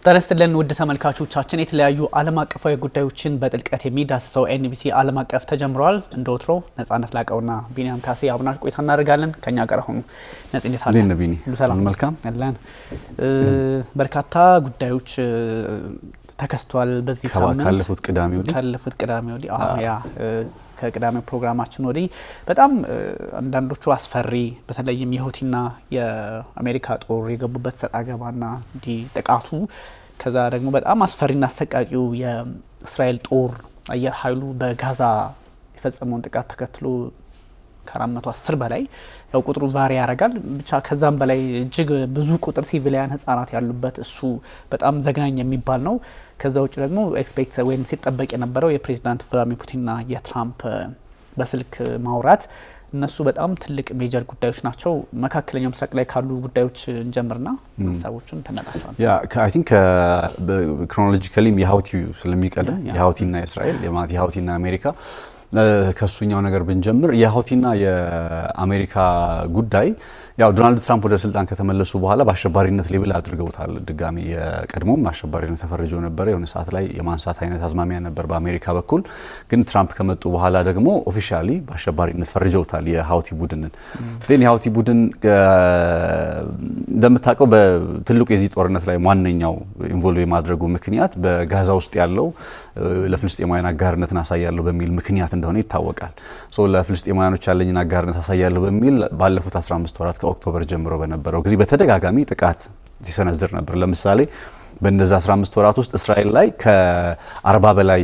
ጤና ይስጥልን ውድ ተመልካቾቻችን የተለያዩ ዓለም አቀፋዊ ጉዳዮችን በጥልቀት የሚዳስሰው ኤንቢሲ ዓለም አቀፍ ተጀምሯል። እንደ ወትሮ ነጻነት ላቀውና ቢኒያም ካሴ አብናሽ ቆይታ እናደርጋለን። ከኛ ጋር ሆኑ ነጻነት አለ ለነቢኒ ሰላም መልካም አለን። በርካታ ጉዳዮች ተከስተዋል በዚህ ሳምንት ካለፉት ቅዳሜ ወዲህ ያ ከቅዳሜ ፕሮግራማችን ወዲህ በጣም አንዳንዶቹ አስፈሪ በተለይም የሁቲና የአሜሪካ ጦር የገቡበት ሰጣገባና ጥቃቱ ከዛ ደግሞ በጣም አስፈሪና አሰቃቂው የእስራኤል ጦር አየር ኃይሉ በጋዛ የፈጸመውን ጥቃት ተከትሎ ከ410 በላይ ያው ቁጥሩ ቫሪ ያረጋል ብቻ ከዛም በላይ እጅግ ብዙ ቁጥር ሲቪሊያን ህፃናት ያሉበት እሱ በጣም ዘግናኝ የሚባል ነው። ከዛ ውጭ ደግሞ ኤክስፔክት ወይም ሲጠበቅ የነበረው የፕሬዝዳንት ቭላድሚር ፑቲንና የትራምፕ በስልክ ማውራት እነሱ በጣም ትልቅ ሜጀር ጉዳዮች ናቸው። መካከለኛው ምስራቅ ላይ ካሉ ጉዳዮች እንጀምርና ሀሳቦችን ተነጋግረናል። ያ አይ ቲንክ ክሮኖሎጂካሊም የሁቲው ስለሚቀድም የሁቲና የእስራኤል የሁቲና አሜሪካ ከሱኛው ነገር ብንጀምር የሁቲና የአሜሪካ ጉዳይ ያው ዶናልድ ትራምፕ ወደ ስልጣን ከተመለሱ በኋላ በአሸባሪነት ሌብል አድርገውታል። ድጋሚ የቀድሞም አሸባሪነት ተፈርጀው ነበር። የሆነ ሰዓት ላይ የማንሳት አይነት አዝማሚያ ነበር በአሜሪካ በኩል። ግን ትራምፕ ከመጡ በኋላ ደግሞ ኦፊሻሊ በአሸባሪነት ፈርጀውታል የሁቲ ቡድንን። ግን የሁቲ ቡድን እንደምታውቀው በትልቁ የዚህ ጦርነት ላይ ዋነኛው ኢንቮልቭ የማድረጉ ምክንያት በጋዛ ውስጥ ያለው ለፍልስጤማውያን አጋርነትን አሳያለሁ በሚል ምክንያት እንደሆነ ይታወቃል። ለፍልስጤማውያኖች ያለኝን አጋርነት አሳያለሁ በሚል ባለፉት 15 ወራት ከኦክቶበር ጀምሮ በነበረው ጊዜ በተደጋጋሚ ጥቃት ሲሰነዝር ነበር። ለምሳሌ በእነዛ 15 ወራት ውስጥ እስራኤል ላይ ከ40 በላይ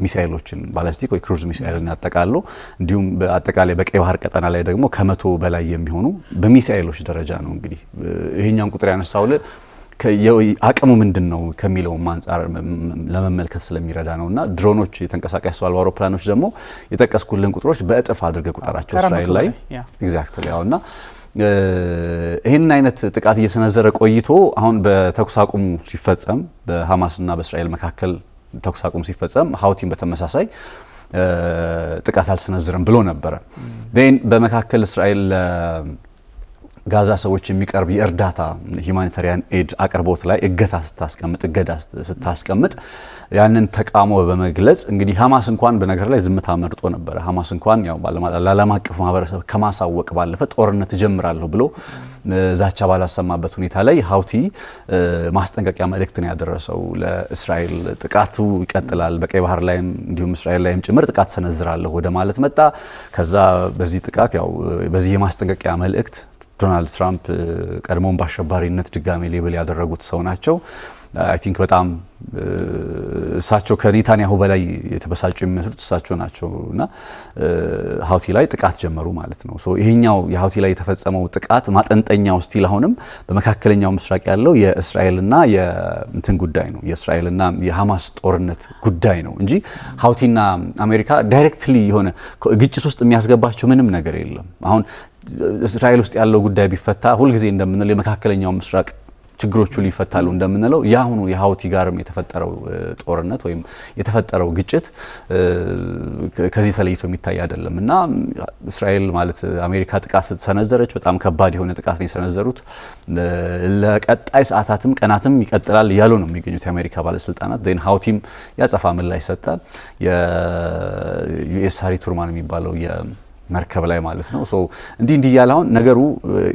ሚሳኤሎችን ባላስቲክ ወይ ክሩዝ ሚሳኤልን ያጠቃሉ። እንዲሁም በአጠቃላይ በቀይ ባህር ቀጠና ላይ ደግሞ ከ100 በላይ የሚሆኑ በሚሳኤሎች ደረጃ ነው። እንግዲህ ይሄኛውን ቁጥር ያነሳውል አቅሙ ምንድነው ከሚለው አንፃር ለመመልከት ስለሚረዳ ነውና ድሮኖች የተንቀሳቃሽ ሰው አልባ አውሮፕላኖች ደግሞ የጠቀስኩልን ቁጥሮች በእጥፍ አድርገው ቁጥራቸው እስራኤል ላይ ኤግዛክትሊ ያውና ይሄን አይነት ጥቃት እየሰነዘረ ቆይቶ አሁን በተኩስ አቁሙ ሲፈጸም በሐማስና በእስራኤል መካከል ተኩስ አቁሙ ሲፈጸም ሁቲም በተመሳሳይ ጥቃት አልሰነዘረም ብሎ ነበር። በመካከል እስራኤል ጋዛ ሰዎች የሚቀርብ የእርዳታ ሁማኒታሪያን ኤድ አቅርቦት ላይ እገዳ ስታስቀምጥ ያንን ተቃውሞ በመግለጽ እንግዲህ ሐማስ እንኳን በነገር ላይ ዝምታ መርጦ ነበር። ሐማስ እንኳን ያው ለዓለም አቀፍ ማህበረሰብ ከማሳወቅ ባለፈ ጦርነት ጀምራለሁ ብሎ ዛቻ ባላሰማበት ሁኔታ ላይ ሁቲ ማስጠንቀቂያ መልእክትን ያደረሰው ለእስራኤል ጥቃቱ ይቀጥላል፣ በቀይ ባህር ላይም እንዲሁም እስራኤል ላይም ጭምር ጥቃት ሰነዝራለሁ ወደ ማለት መጣ። ከዛ በዚህ ጥቃት ያው በዚህ የማስጠንቀቂያ መልእክት ዶናልድ ትራምፕ ቀድሞውን በአሸባሪነት ድጋሚ ሌብል ያደረጉት ሰው ናቸው። አይ ቲንክ በጣም እሳቸው ከኔታንያሁ በላይ የተበሳጩ የሚመስሉት እሳቸው ናቸውና ሁቲ ላይ ጥቃት ጀመሩ ማለት ነው። ሶ ይሄኛው የሁቲ ላይ የተፈጸመው ጥቃት ማጠንጠኛው ስቲል አሁንም በመካከለኛው ምስራቅ ያለው የእስራኤልና የእንትን ጉዳይ ነው፣ የእስራኤልና የሐማስ ጦርነት ጉዳይ ነው እንጂ ሁቲና አሜሪካ ዳይሬክትሊ የሆነ ግጭት ውስጥ የሚያስገባቸው ምንም ነገር የለም። አሁን እስራኤል ውስጥ ያለው ጉዳይ ቢፈታ ሁልጊዜ እንደምንለው የመካከለኛው ምስራቅ ችግሮቹ ሊፈታሉ እንደምንለው ያሁኑ የሁቲ ጋርም የተፈጠረው ጦርነት ወይም የተፈጠረው ግጭት ከዚህ ተለይቶ የሚታይ አይደለም እና እስራኤል ማለት አሜሪካ ጥቃት ስትሰነዘረች በጣም ከባድ የሆነ ጥቃት ነው የሰነዘሩት። ለቀጣይ ሰዓታትም ቀናትም ይቀጥላል እያሉ ነው የሚገኙት የአሜሪካ ባለስልጣናት። ዜን ሁቲም ያጸፋ ምላሽ ሰጠ። የዩኤስ ሃሪ ቱርማን የሚባለው መርከብ ላይ ማለት ነው። ሶ እንዲህ ያለ አሁን ነገሩ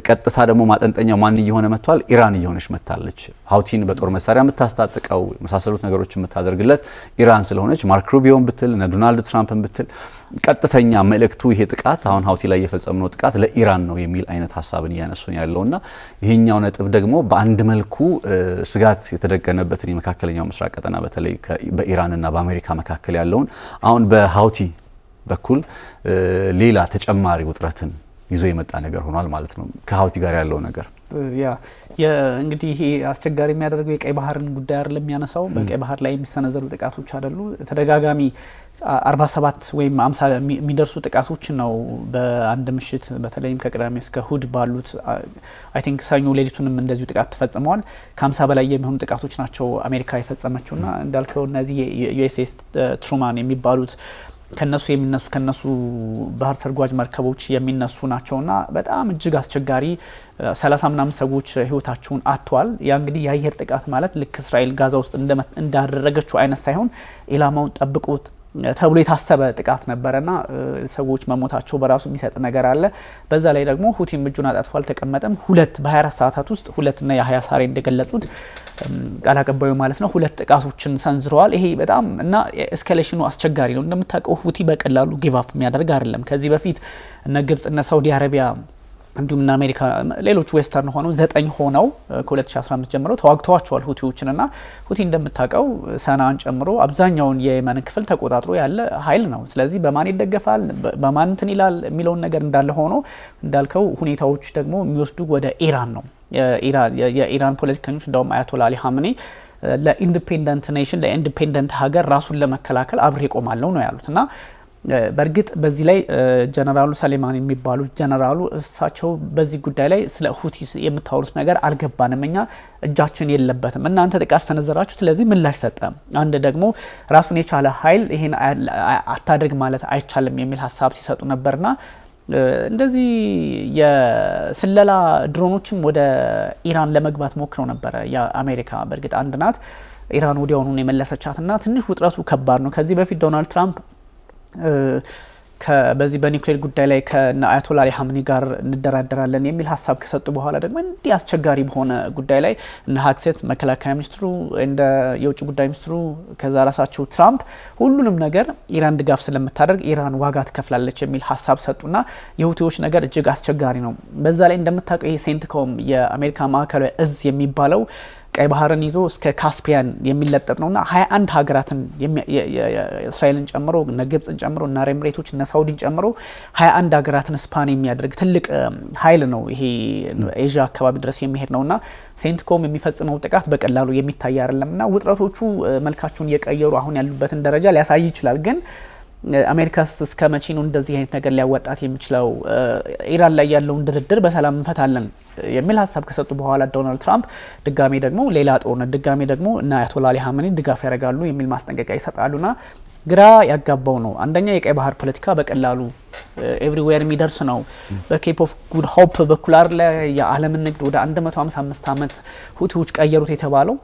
ቀጥታ ደግሞ ማጠንጠኛው ማን እየሆነ መጥቷል? ኢራን እየሆነች መጥታለች። ሁቲን በጦር መሳሪያ የምታስታጥቀው መሳሰሉት ነገሮች የምታደርግለት ኢራን ስለሆነች ማርክ ሩቢዮን ብትል እና ዶናልድ ትራምፕን ብትል ቀጥተኛ መልእክቱ ይሄ ጥቃት አሁን ሁቲ ላይ የፈጸመው ጥቃት ለኢራን ነው የሚል አይነት ሀሳብን እያነሱ ያለውና ይሄኛው ነጥብ ደግሞ በአንድ መልኩ ስጋት የተደቀነበትን የመካከለኛው ምስራቅ ቀጠና በተለይ በኢራንና በአሜሪካ መካከል ያለውን አሁን በሁቲ በኩል ሌላ ተጨማሪ ውጥረትን ይዞ የመጣ ነገር ሆኗል ማለት ነው። ከሁቲ ጋር ያለው ነገር እንግዲህ ይሄ አስቸጋሪ የሚያደርገው የቀይ ባህርን ጉዳይ አይደለም የሚያነሳው። በቀይ ባህር ላይ የሚሰነዘሩ ጥቃቶች አይደሉ ተደጋጋሚ 47 ወይም 50 የሚደርሱ ጥቃቶች ነው በአንድ ምሽት በተለይም ከቅዳሜ እስከ እሁድ ባሉት አይ ቲንክ ሰኞ ሌሊቱንም እንደዚሁ ጥቃት ተፈጽመዋል። ከ50 በላይ የሚሆኑ ጥቃቶች ናቸው አሜሪካ የፈጸመችውና እንዳልከው እነዚህ ዩኤስኤስ ትሩማን የሚባሉት ከነሱ ባህር ሰርጓጅ መርከቦች የሚነሱ ናቸውና በጣም እጅግ አስቸጋሪ 30 ምናምን ሰዎች ህይወታቸውን አጥተዋል። ያ እንግዲህ የአየር ጥቃት ማለት ልክ እስራኤል ጋዛ ውስጥ እንዳደረገችው አይነት ሳይሆን ኢላማውን ጠብቆት ተብሎ የታሰበ ጥቃት ነበረና ሰዎች መሞታቸው በራሱ የሚሰጥ ነገር አለ። በዛ ላይ ደግሞ ሁቲም እጁን አጣጥፎ አልተቀመጠም። በ24 ሰዓታት ውስጥ ሁለትና የሀያ ሳሬ እንደገለጹት ቃል አቀባዩ ማለት ነው 2 ጥቃቶችን ሰንዝረዋል። ይሄ በጣም እና ኤስካሌሽኑ አስቸጋሪ ነው። እንደምታውቀው ሁቲ በቀላሉ ጊቭ አፕ የሚያደርግ አይደለም። ከዚህ በፊት እነ ግብጽ እና ሳውዲ አረቢያ እንዲሁም እና አሜሪካ ሌሎች ዌስተርን ሆነው 9 ሆነው ከ2015 ጀምሮ ተዋግተዋቸዋል ሁቲዎችንና ሁቲ እንደምታውቀው ሰናን ጨምሮ አብዛኛውን የየመን ክፍል ተቆጣጥሮ ያለ ኃይል ነው። ስለዚህ በማን ይደገፋል በማን እንትን ይላል የሚለውን ነገር እንዳለ ሆኖ እንዳልከው ሁኔታዎች ደግሞ የሚወስዱ ወደ ኢራን ነው። የኢራን ፖለቲከኞች እንደውም አያቶላ አሊ ሀምኔ ለኢንዲፔንደንት ኔሽን ለኢንዲፔንደንት ሀገር ራሱን ለመከላከል አብሬ ቆማለሁ ነው ያሉትና በእርግጥ በዚህ ላይ ጀነራሉ ሰሌማኒ የሚባሉት ጀነራሉ እሳቸው በዚህ ጉዳይ ላይ ስለ ሁቲ የምታወሩት ነገር አልገባንም፣ እኛ እጃችን የለበትም፣ እናንተ ጥቃት ተነዘራችሁ፣ ስለዚህ ምላሽ ሰጠ። አንድ ደግሞ ራሱን የቻለ ኃይል ይሄን አታድርግ ማለት አይቻልም የሚል ሀሳብ ሲሰጡ ነበርና እንደዚህ የስለላ ድሮኖችም ወደ ኢራን ለመግባት ሞክረው ነበረ የአሜሪካ። በእርግጥ አንድ ናት ኢራን ወዲያውኑ የመለሰቻትና ትንሽ ውጥረቱ ከባድ ነው። ከዚህ በፊት ዶናልድ ትራምፕ በዚህ በኒውክሌር ጉዳይ ላይ ከአያቶላ አሊ ሀምኒ ጋር እንደራደራለን የሚል ሀሳብ ከሰጡ በኋላ ደግሞ እንዲህ አስቸጋሪ በሆነ ጉዳይ ላይ እነ ሀክሴት መከላከያ ሚኒስትሩ እንደ የውጭ ጉዳይ ሚኒስትሩ ከዛ ራሳቸው ትራምፕ ሁሉንም ነገር ኢራን ድጋፍ ስለምታደርግ ኢራን ዋጋ ትከፍላለች የሚል ሀሳብ ሰጡና የሁቲዎች ነገር እጅግ አስቸጋሪ ነው። በዛ ላይ እንደምታውቀው ይሄ ሴንትኮም የአሜሪካ ማዕከላዊ እዝ የሚባለው ቀይ ባህርን ይዞ እስከ ካስፒያን የሚለጠጥ ነውና 21 ሀገራትን እስራኤልን ጨምሮ እነ ግብጽን ጨምሮ እነ አረብ ኤሚሬቶች እነ ሳውዲን ጨምሮ 21 ሀገራትን ስፓን የሚያደርግ ትልቅ ኃይል ነው። ይሄ ኤዥያ አካባቢ ድረስ የሚሄድ ነውና ሴንትኮም የሚፈጽመው ጥቃት በቀላሉ የሚታይ አይደለምና ውጥረቶቹ መልካቸውን እየቀየሩ አሁን ያሉበትን ደረጃ ሊያሳይ ይችላል። ግን አሜሪካስ እስከ መቼ ነው እንደዚህ አይነት ነገር ሊያወጣት የሚችለው? ኢራን ላይ ያለውን ድርድር በሰላም እንፈታለን የሚል ሀሳብ ከሰጡ በኋላ ዶናልድ ትራምፕ ድጋሜ ደግሞ ሌላ ጦርነት ድጋሜ ደግሞ እና አያቶላ አሊ ሀምኒ ድጋፍ ያደርጋሉ የሚል ማስጠንቀቂያ ይሰጣሉና ግራ ያጋባው ነው። አንደኛ የቀይ ባህር ፖለቲካ በቀላሉ ኤቭሪዌር የሚደርስ ነው። በኬፕ ኦፍ ጉድ ሆፕ በኩል አይደለ የዓለም ንግድ ወደ 155 ዓመት ሁቲዎች ቀየሩት የተባለው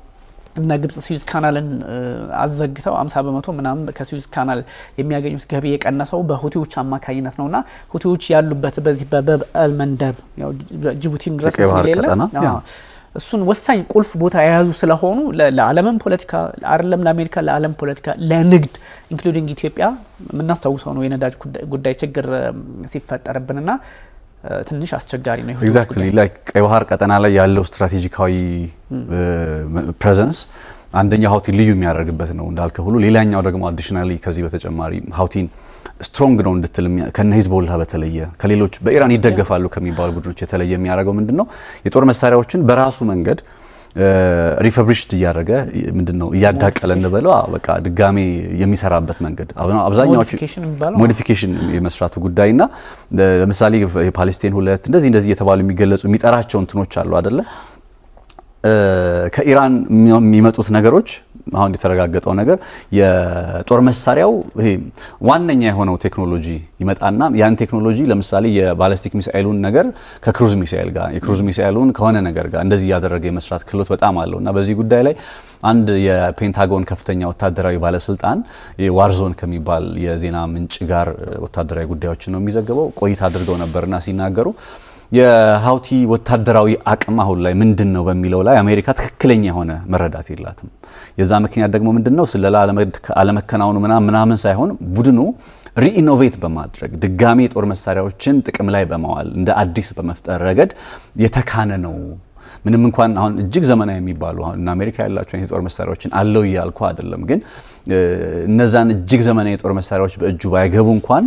እና ግብጽ ስዊዝ ካናልን አዘግተው 50% ምናምን ከስዊዝ ካናል የሚያገኙት ገቢ የቀነሰው በሁቲዎች አማካኝነት ነውና ሁቲዎች ያሉበት በዚህ በበብ አልመንደብ ያው ጅቡቲን ድረስ ይለለ እሱን ወሳኝ ቁልፍ ቦታ የያዙ ስለሆኑ ለዓለም ፖለቲካ አይደለም ለአሜሪካ ለዓለም ፖለቲካ ለንግድ ኢንክሉዲንግ ኢትዮጵያ የምናስታውሰው ነው የነዳጅ ጉዳይ ችግር ሲፈጠርብንና ትንሽ አስቸጋሪ ነው። ኤግዛክትሊ ላይክ ቀይ ባህር ቀጠና ላይ ያለው ስትራቴጂካዊ ፕሬዘንስ አንደኛው ሀውቲን ልዩ የሚያደርግበት ነው እንዳልከ ሁሉ ሌላኛው ደግሞ አዲሽናሊ ከዚህ በተጨማሪ ሀውቲን ስትሮንግ ነው እንድትል ከነ ሂዝቦላ በተለየ ከሌሎች በኢራን ይደገፋሉ ከሚባሉ ቡድኖች የተለየ የሚያደርገው ምንድነው የጦር መሳሪያዎችን በራሱ መንገድ ሪፈብሪሽድ እያደረገ ምንድነው እያዳቀለ እንበለው በቃ ድጋሜ የሚሰራበት መንገድ አብዛኛዎቹ ሞዲፊኬሽን የመስራቱ ጉዳይና ለምሳሌ የፓሌስቲን 2 እንደዚህ የተባሉ የሚገለጹ የሚጠራቸው እንትኖች አሉ አይደለ ከኢራን የሚመጡት ነገሮች አሁን የተረጋገጠው ነገር የጦር መሳሪያው ይሄ ዋነኛ የሆነው ቴክኖሎጂ ይመጣና ያን ቴክኖሎጂ ለምሳሌ የባላስቲክ ሚሳኤሉን ነገር ከክሩዝ ሚሳኤል ጋር የክሩዝ ሚሳኤሉን ከሆነ ነገር ጋር እንደዚህ ያደረገ የመስራት ክህሎት በጣም አለውና በዚህ ጉዳይ ላይ አንድ የፔንታጎን ከፍተኛ ወታደራዊ ባለስልጣን የዋርዞን ከሚባል የዜና ምንጭ ጋር ወታደራዊ ጉዳዮችን ነው የሚዘገበው ቆይታ አድርገው ነበርና ሲናገሩ የሀውቲ ወታደራዊ አቅም አሁን ላይ ምንድነው በሚለው ላይ አሜሪካ ትክክለኛ የሆነ መረዳት የላትም። የዛ ምክንያት ደግሞ ምንድነው ስለላ አለመከናወኑ ምናምን ሳይሆን ቡድኑ ሪኢኖቬት በማድረግ ድጋሜ ጦር መሳሪያዎችን ጥቅም ላይ በማዋል እንደ አዲስ በመፍጠር ረገድ የተካነ ነው። ምንም እንኳን አሁን እጅግ ዘመናዊ የሚባሉ አሁን አሜሪካ ያላቸው የጦር መሳሪያዎችን አለው ይያልኩ አይደለም ግን እነዛን እጅግ ዘመናዊ የጦር መሳሪያዎች በእጁ ባይገቡ እንኳን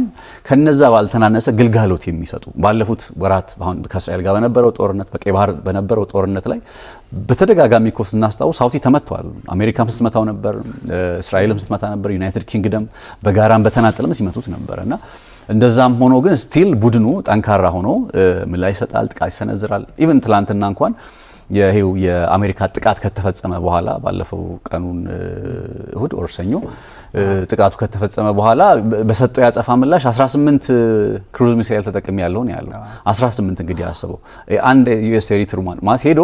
ከነዛ ባልተናነሰ ግልጋሎት የሚሰጡ ባለፉት ወራት አሁን ከእስራኤል ጋር በነበረው ጦርነት በቀይ ባህር በነበረው ጦርነት ላይ በተደጋጋሚ ኮስ እናስታውስ ሀውቲ ተመቷል። አሜሪካም ስትመታው ነበር፣ እስራኤልም ስትመታ ነበር፣ ዩናይትድ ኪንግደም በጋራም በተናጠልም ሲመቱት ነበርና እንደዛም ሆኖ ግን ስቲል ቡድኑ ጠንካራ ሆኖ ምላሽ ይሰጣል፣ ጥቃት ይሰነዝራል። ኢቭን ትላንትና እንኳን ይሄው የአሜሪካ ጥቃት ከተፈጸመ በኋላ ባለፈው ቀኑን እሁድ ወር ሰኞ ጥቃቱ ከተፈጸመ በኋላ በሰጠው ያጸፋ ምላሽ 18 ክሩዝ ሚሳኤል ተጠቅሚ ያለው ነው ያለው 18 እንግዲህ ያስበው አንድ ዩኤስ ቴሪቶሪማን ማለት ሄዶ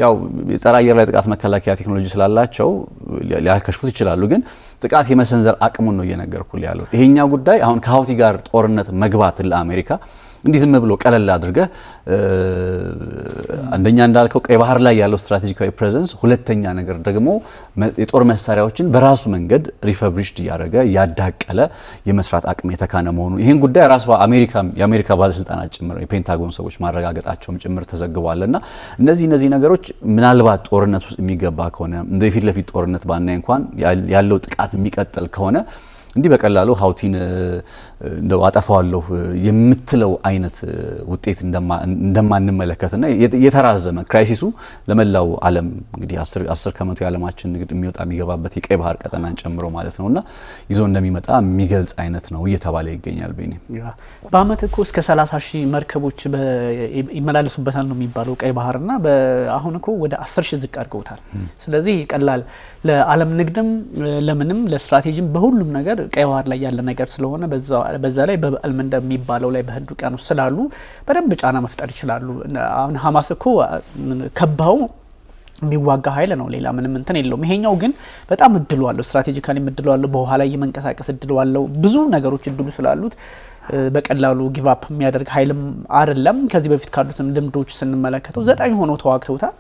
ያው የጸረ አየር ላይ ጥቃት መከላከያ ቴክኖሎጂ ስላላቸው ሊያከሽፉት ይችላሉ ግን ጥቃት የመሰንዘር አቅሙን ነው እየነገርኩል ያለው ይሄኛው ጉዳይ አሁን ከሀውቲ ጋር ጦርነት መግባት ለአሜሪካ እንዲህ ዝም ብሎ ቀለል አድርገ አንደኛ እንዳልከው ቀይ ባህር ላይ ያለው ስትራቴጂካዊ ፕሬዘንስ ሁለተኛ ነገር ደግሞ የጦር መሳሪያዎችን በራሱ መንገድ ሪፈብሪሽድ ያደረገ ያዳቀለ የመስራት አቅም የተካነ መሆኑ ይሄን ጉዳይ ራሱ የአሜሪካ ባለስልጣናት ጭምር የፔንታጎን ሰዎች ማረጋገጣቸውም ጭምር ተዘግቧልና እነዚህ ነገሮች ምናልባት ጦርነት ውስጥ የሚገባ ከሆነ እንደ ፊት ለፊት ጦርነት ባናይ እንኳን ያለው ጥቃት የሚቀጥል ከሆነ እንዲህ በቀላሉ ሀውቲን እንደው አጠፋዋለሁ የምትለው አይነት ውጤት እንደማንመለከትና የተራዘመ ክራይሲሱ ለመላው ዓለም እንግዲህ 10 ከመቶ የዓለማችን ንግድ የሚወጣ የሚገባበት የቀይ ባህር ቀጠናን ጨምሮ ማለት ነውና ይዞ እንደሚመጣ የሚገልጽ አይነት ነው እየተባለ ይገኛል። በእኔ በአመት እኮ እስከ 30,000 መርከቦች ይመላለሱበታል ነው የሚባለው ቀይ ባህርና አሁን እኮ ወደ 10,000 ዝቅ አድርገውታል። ስለዚህ ቀላል ለዓለም ንግድም ለምንም ለስትራቴጂም በሁሉም ነገር ቀይ ባህር ላይ ያለ ነገር ስለሆነ በዛ ላይ በበዓል እንደሚባለው ላይ በህንድ ውቅያኖስ ስላሉ በደንብ ጫና መፍጠር ይችላሉ። አሁን ሐማስ እኮ ከባው የሚዋጋ ኃይል ነው ሌላ ምንም እንትን የለውም። ይሄኛው ግን በጣም እድሉ አለው ስትራቴጂካሊ እድሉ አለው በኋላ ላይ የመንቀሳቀስ እድሉ አለው ብዙ ነገሮች እድሉ ስላሉት በቀላሉ ጊቭ አፕ የሚያደርግ ኃይልም አይደለም። ከዚህ በፊት ካሉትም ልምዶች ስንመለከተው 9 ሆነው ተዋግተውታል።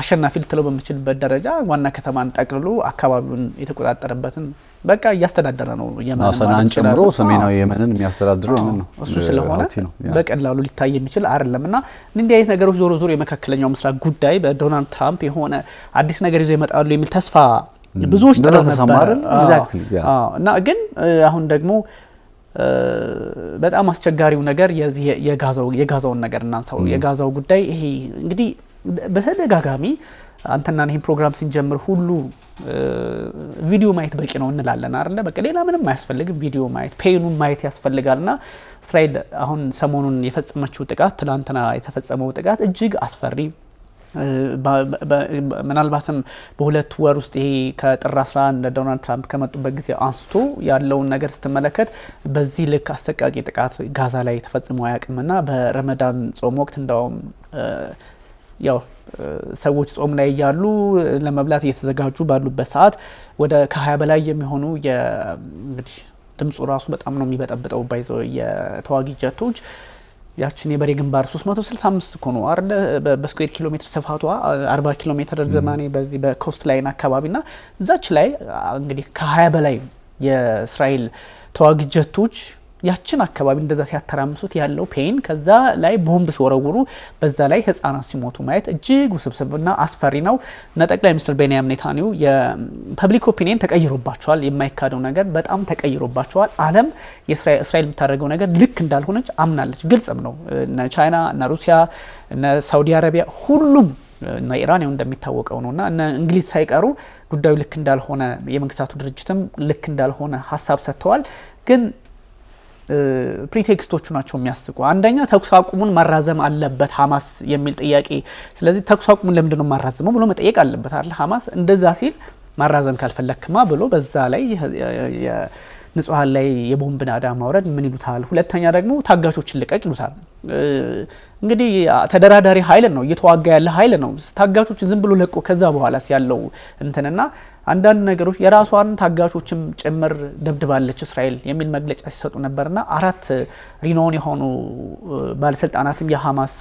አሸናፊ ልትለው በምትችልበት ደረጃ ዋና ከተማን ጠቅልሎ አካባቢውን የተቆጣጠረበትን በቃ እያስተዳደረ ነው የመንን ጨምሮ ሰሜናዊ የመንን የሚያስተዳድረው የመን ነው እሱ ስለሆነ በቀላሉ ሊታይ የሚችል አይደለምና እንዲህ አይነት ነገሮች ዞሮ የመካከለኛው ምስራቅ ጉዳይ በዶናልድ ትራምፕ የሆነ አዲስ ነገር ይዘው ይመጣሉ የሚል ተስፋ ብዙዎች ጥለው ነበር እና ግን አሁን ደግሞ በጣም አስቸጋሪው ነገር የጋዛውን ነገር እናንሳው። የጋዛው ጉዳይ ይሄ እንግዲህ በተደጋጋሚ አንተና ይሄን ፕሮግራም ሲንጀምር ሁሉ ቪዲዮ ማየት በቂ ነው እንላለን አይደል? በቃ ሌላ ምንም አያስፈልግም። ቪዲዮ ማየት ፔኑን ማየት ያስፈልጋልና እስራኤል አሁን ሰሞኑን የፈጸመችው ጥቃት ትላንትና የተፈጸመው ጥቃት እጅግ አስፈሪ ምናልባትም በሁለት ወር ውስጥ ይሄ ከጥር 11 ዶናልድ ትራምፕ ከመጡበት ጊዜ አንስቶ ያለውን ነገር ስትመለከት በዚህ ልክ አስተቃቂ ጥቃት ጋዛ ላይ ተፈጽሞ አያውቅምና በረመዳን ጾም ወቅት እንደውም ያው ሰዎች ጾም ላይ ያሉ ለመብላት እየተዘጋጁ ባሉበት ሰዓት ወደ ከ20 በላይ የሚሆኑ እንግዲህ ድምጹ ራሱ በጣም ነው የሚበጠብጠው ባይዘው የተዋጊ ጀቶች ያችን የበሬ ግንባር 365 እኮ ነው አይደል በስኩዌር ኪሎ ሜትር ስፋቷ 40 ኪሎ ሜትር ዘማኔ በዚህ በኮስት ላይን አካባቢና እዛች ላይ እንግዲህ ከ20 በላይ የእስራኤል ተዋጊ ጀቶች ያችን አካባቢ እንደዛ ሲያተራምሱት ያለው ፔን ከዛ ላይ ቦምብ ሲወረውሩ በዛ ላይ ህፃናት ሲሞቱ ማየት እጅግ ውስብስብና አስፈሪ ነው። ጠቅላይ ሚኒስትር ቤንያሚን ኔታንያሁ የፐብሊክ ኦፒኒየን ተቀይሮባቸዋል። የማይካደው ነገር በጣም ተቀይሮባቸዋል። ዓለም እስራኤል የምታደርገው ነገር ልክ እንዳልሆነች አምናለች። ግልጽም ነው። እነ ቻይና እነ ሩሲያ እነ ሳውዲ አረቢያ ሁሉም እና ኢራን ያው እንደሚታወቀው ነውና እነ እንግሊዝ ሳይቀሩ ጉዳዩ ልክ እንዳልሆነ የመንግስታቱ ድርጅትም ልክ እንዳልሆነ ሀሳብ ሰጥተዋል። ግን ፕሪቴክስቶቹ ናቸው የሚያስቁ። አንደኛ ተኩስ አቁሙን ማራዘም አለበት ሐማስ የሚል ጥያቄ። ስለዚህ ተኩስ አቁሙን ለምንድን ነው ማራዘመው ብሎ መጠየቅ አለበት አይደል? ሐማስ እንደዛ ሲል ማራዘም ካልፈለክማ ብሎ በዛ ላይ ንጹሃን ላይ የቦምብ ናዳ ማውረድ ምን ይሉታል? ሁለተኛ ደግሞ ታጋቾችን ልቀቅ ይሉታል። እንግዲህ ተደራዳሪ ኃይል ነው እየተዋጋ ያለ ኃይል ነው። ታጋቾችን ዝም ብሎ ለቆ ከዛ በኋላ ያለው እንትንና አንዳንድ ነገሮች የራሷን ታጋቾችም ጭምር ደብድባለች እስራኤል የሚል መግለጫ ሲሰጡ ነበርና 4 ሪኖን የሆኑ ባለስልጣናትም የሐማስ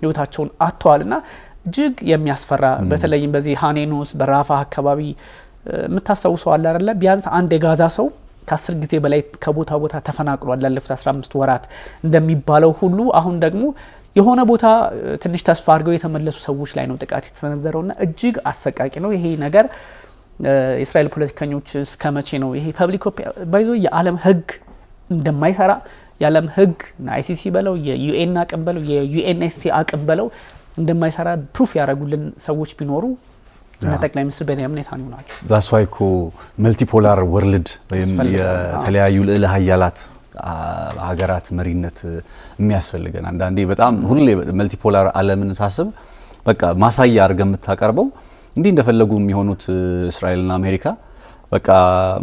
ህይወታቸውን አጥተዋልና እጅግ የሚያስፈራ በተለይም በዚህ ሃኔኑስ በራፋ አካባቢ የምታስታውሰው አለ አይደል? ቢያንስ አንድ የጋዛ ሰው ከ10 ጊዜ በላይ ከቦታ ቦታ ተፈናቅሏል ላለፉት 15 ወራት እንደሚባለው ሁሉ አሁን ደግሞ የሆነ ቦታ ትንሽ ተስፋ አድርገው የተመለሱ ሰዎች ላይ ነው ጥቃት የተሰነዘረውና እጅግ አሰቃቂ ነው ይሄ ነገር። የእስራኤል ፖለቲከኞች እስከመቼ ነው ይሄ ፐብሊክ ባይዞ የዓለም ህግ እንደማይሰራ የዓለም ህግ አይሲሲ በለው የዩኤን አቅም በለው የዩኤንኤስሲ አቅም በለው እንደማይሰራ ፕሩፍ ያደረጉልን ሰዎች ቢኖሩ ጠቅላይ ሚኒስትር ቤንያሚን ኔታንያሁ ናቸው። ዛስዋይኮ መልቲፖላር ወርልድ ወይም የተለያዩ ልዕለ ኃያላት ሀገራት መሪነት የሚያስፈልገን አንዳንዴ በጣም ሁሌ መልቲፖላር ዓለምን ሳስብ በቃ ማሳያ አድርገህ የምታቀርበው እንዲህ እንደፈለጉ የሚሆኑት እስራኤልና አሜሪካ በቃ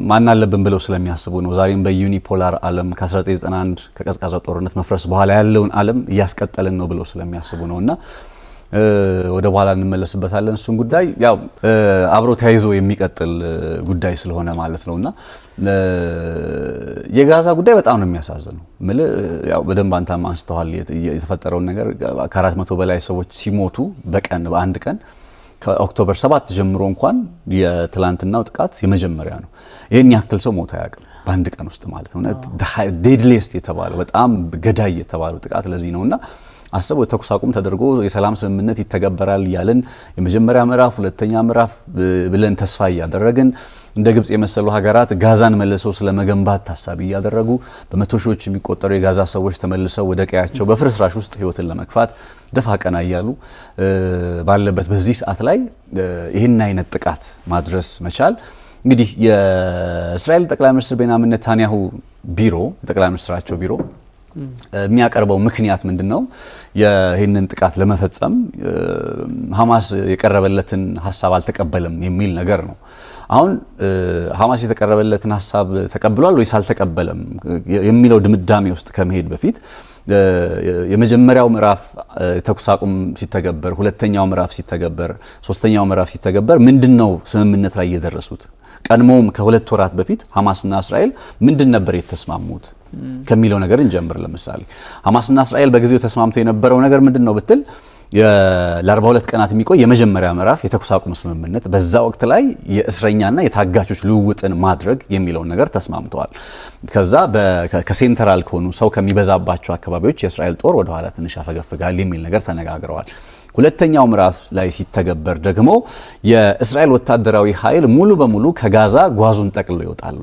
ማን አለብን ብለው ስለሚያስቡ ነው። ዛሬም በዩኒፖላር ዓለም ከ1991 ከቀዝቃዛው ጦርነት መፍረስ በኋላ ያለውን ዓለም እያስቀጠልን ነው ብለው ስለሚያስቡ ነውና ወደ በኋላ እንመለስበታለን። እሱን ጉዳይ ያው አብሮ ተያይዞ የሚቀጥል ጉዳይ ስለሆነ ማለት ነውና የጋዛ ጉዳይ በጣም ነው የሚያሳዝነው። ያው በደንብ አንተም አንስተዋል የተፈጠረውን ነገር ከ400 በላይ ሰዎች ሲሞቱ በቀን በአንድ ቀን ከኦክቶበር 7 ጀምሮ እንኳን የትላንትናው ጥቃት የመጀመሪያ ነው። ይሄን ያክል ሰው ሞታ ያውቅም በአንድ ቀን ውስጥ ማለት ነው። ዴድሊስት የተባለው በጣም ገዳይ የተባለው ጥቃት ለዚህ ነውና አስበው የተኩስ አቁም ተደርጎ የሰላም ስምምነት ይተገበራል ያለን የመጀመሪያ ምዕራፍ ሁለተኛ ምዕራፍ ብለን ተስፋ ያደረግን እንደ ግብጽ የመሰሉ ሀገራት ጋዛን መልሰው ስለመገንባት ታሳቢ ያደረጉ በመቶ ሺዎች የሚቆጠሩ የጋዛ ሰዎች ተመልሰው ወደ ቀያቸው በፍርስራሽ ውስጥ ህይወትን ለመክፋት ደፋ ቀና እያሉ ባለበት በዚህ ሰዓት ላይ ይህን አይነት ጥቃት ማድረስ መቻል እንግዲህ የእስራኤል ጠቅላይ ሚኒስትር ቤንያሚን ኔታንያሁ ቢሮ ጠቅላይ ሚኒስትራቸው ቢሮ የሚያቀርበው ምክንያት ምንድነው? ይህንን ጥቃት ለመፈጸም ሐማስ የቀረበለትን ሐሳብ አልተቀበለም የሚል ነገር ነው። አሁን ሐማስ የተቀረበለትን ሐሳብ ተቀብሏል ወይስ አልተቀበለም የሚለው ድምዳሜ ውስጥ ከመሄድ በፊት የመጀመሪያው ምዕራፍ ተኩስ አቁም ሲተገበር፣ ሁለተኛው ምዕራፍ ሲተገበር፣ ሶስተኛው ምዕራፍ ሲተገበር ምንድነው ስምምነት ላይ የደረሱት? ቀድሞም ከሁለት ወራት በፊት ሐማስና እስራኤል ምንድን ነበር የተስማሙት ከሚለው ነገር እንጀምር። ለምሳሌ ሐማስና እስራኤል በጊዜው ተስማምተው የነበረው ነገር ምንድነው ብትል ለ42 ቀናት የሚቆይ የመጀመሪያ ምዕራፍ የተኩስ አቁም ስምምነት በዛ ወቅት ላይ የእስረኛና የታጋቾች ልውውጥን ማድረግ የሚለውን ነገር ተስማምተዋል። ከዛ ከሴንትራል ከሆኑ ሰው ከሚበዛባቸው አካባቢዎች የእስራኤል ጦር ወደ ኋላ ትንሽ ያፈገፍጋል የሚል ነገር ተነጋግረዋል። ሁለተኛው ምዕራፍ ላይ ሲተገበር ደግሞ የእስራኤል ወታደራዊ ኃይል ሙሉ በሙሉ ከጋዛ ጓዙን ጠቅልሎ ይወጣል፣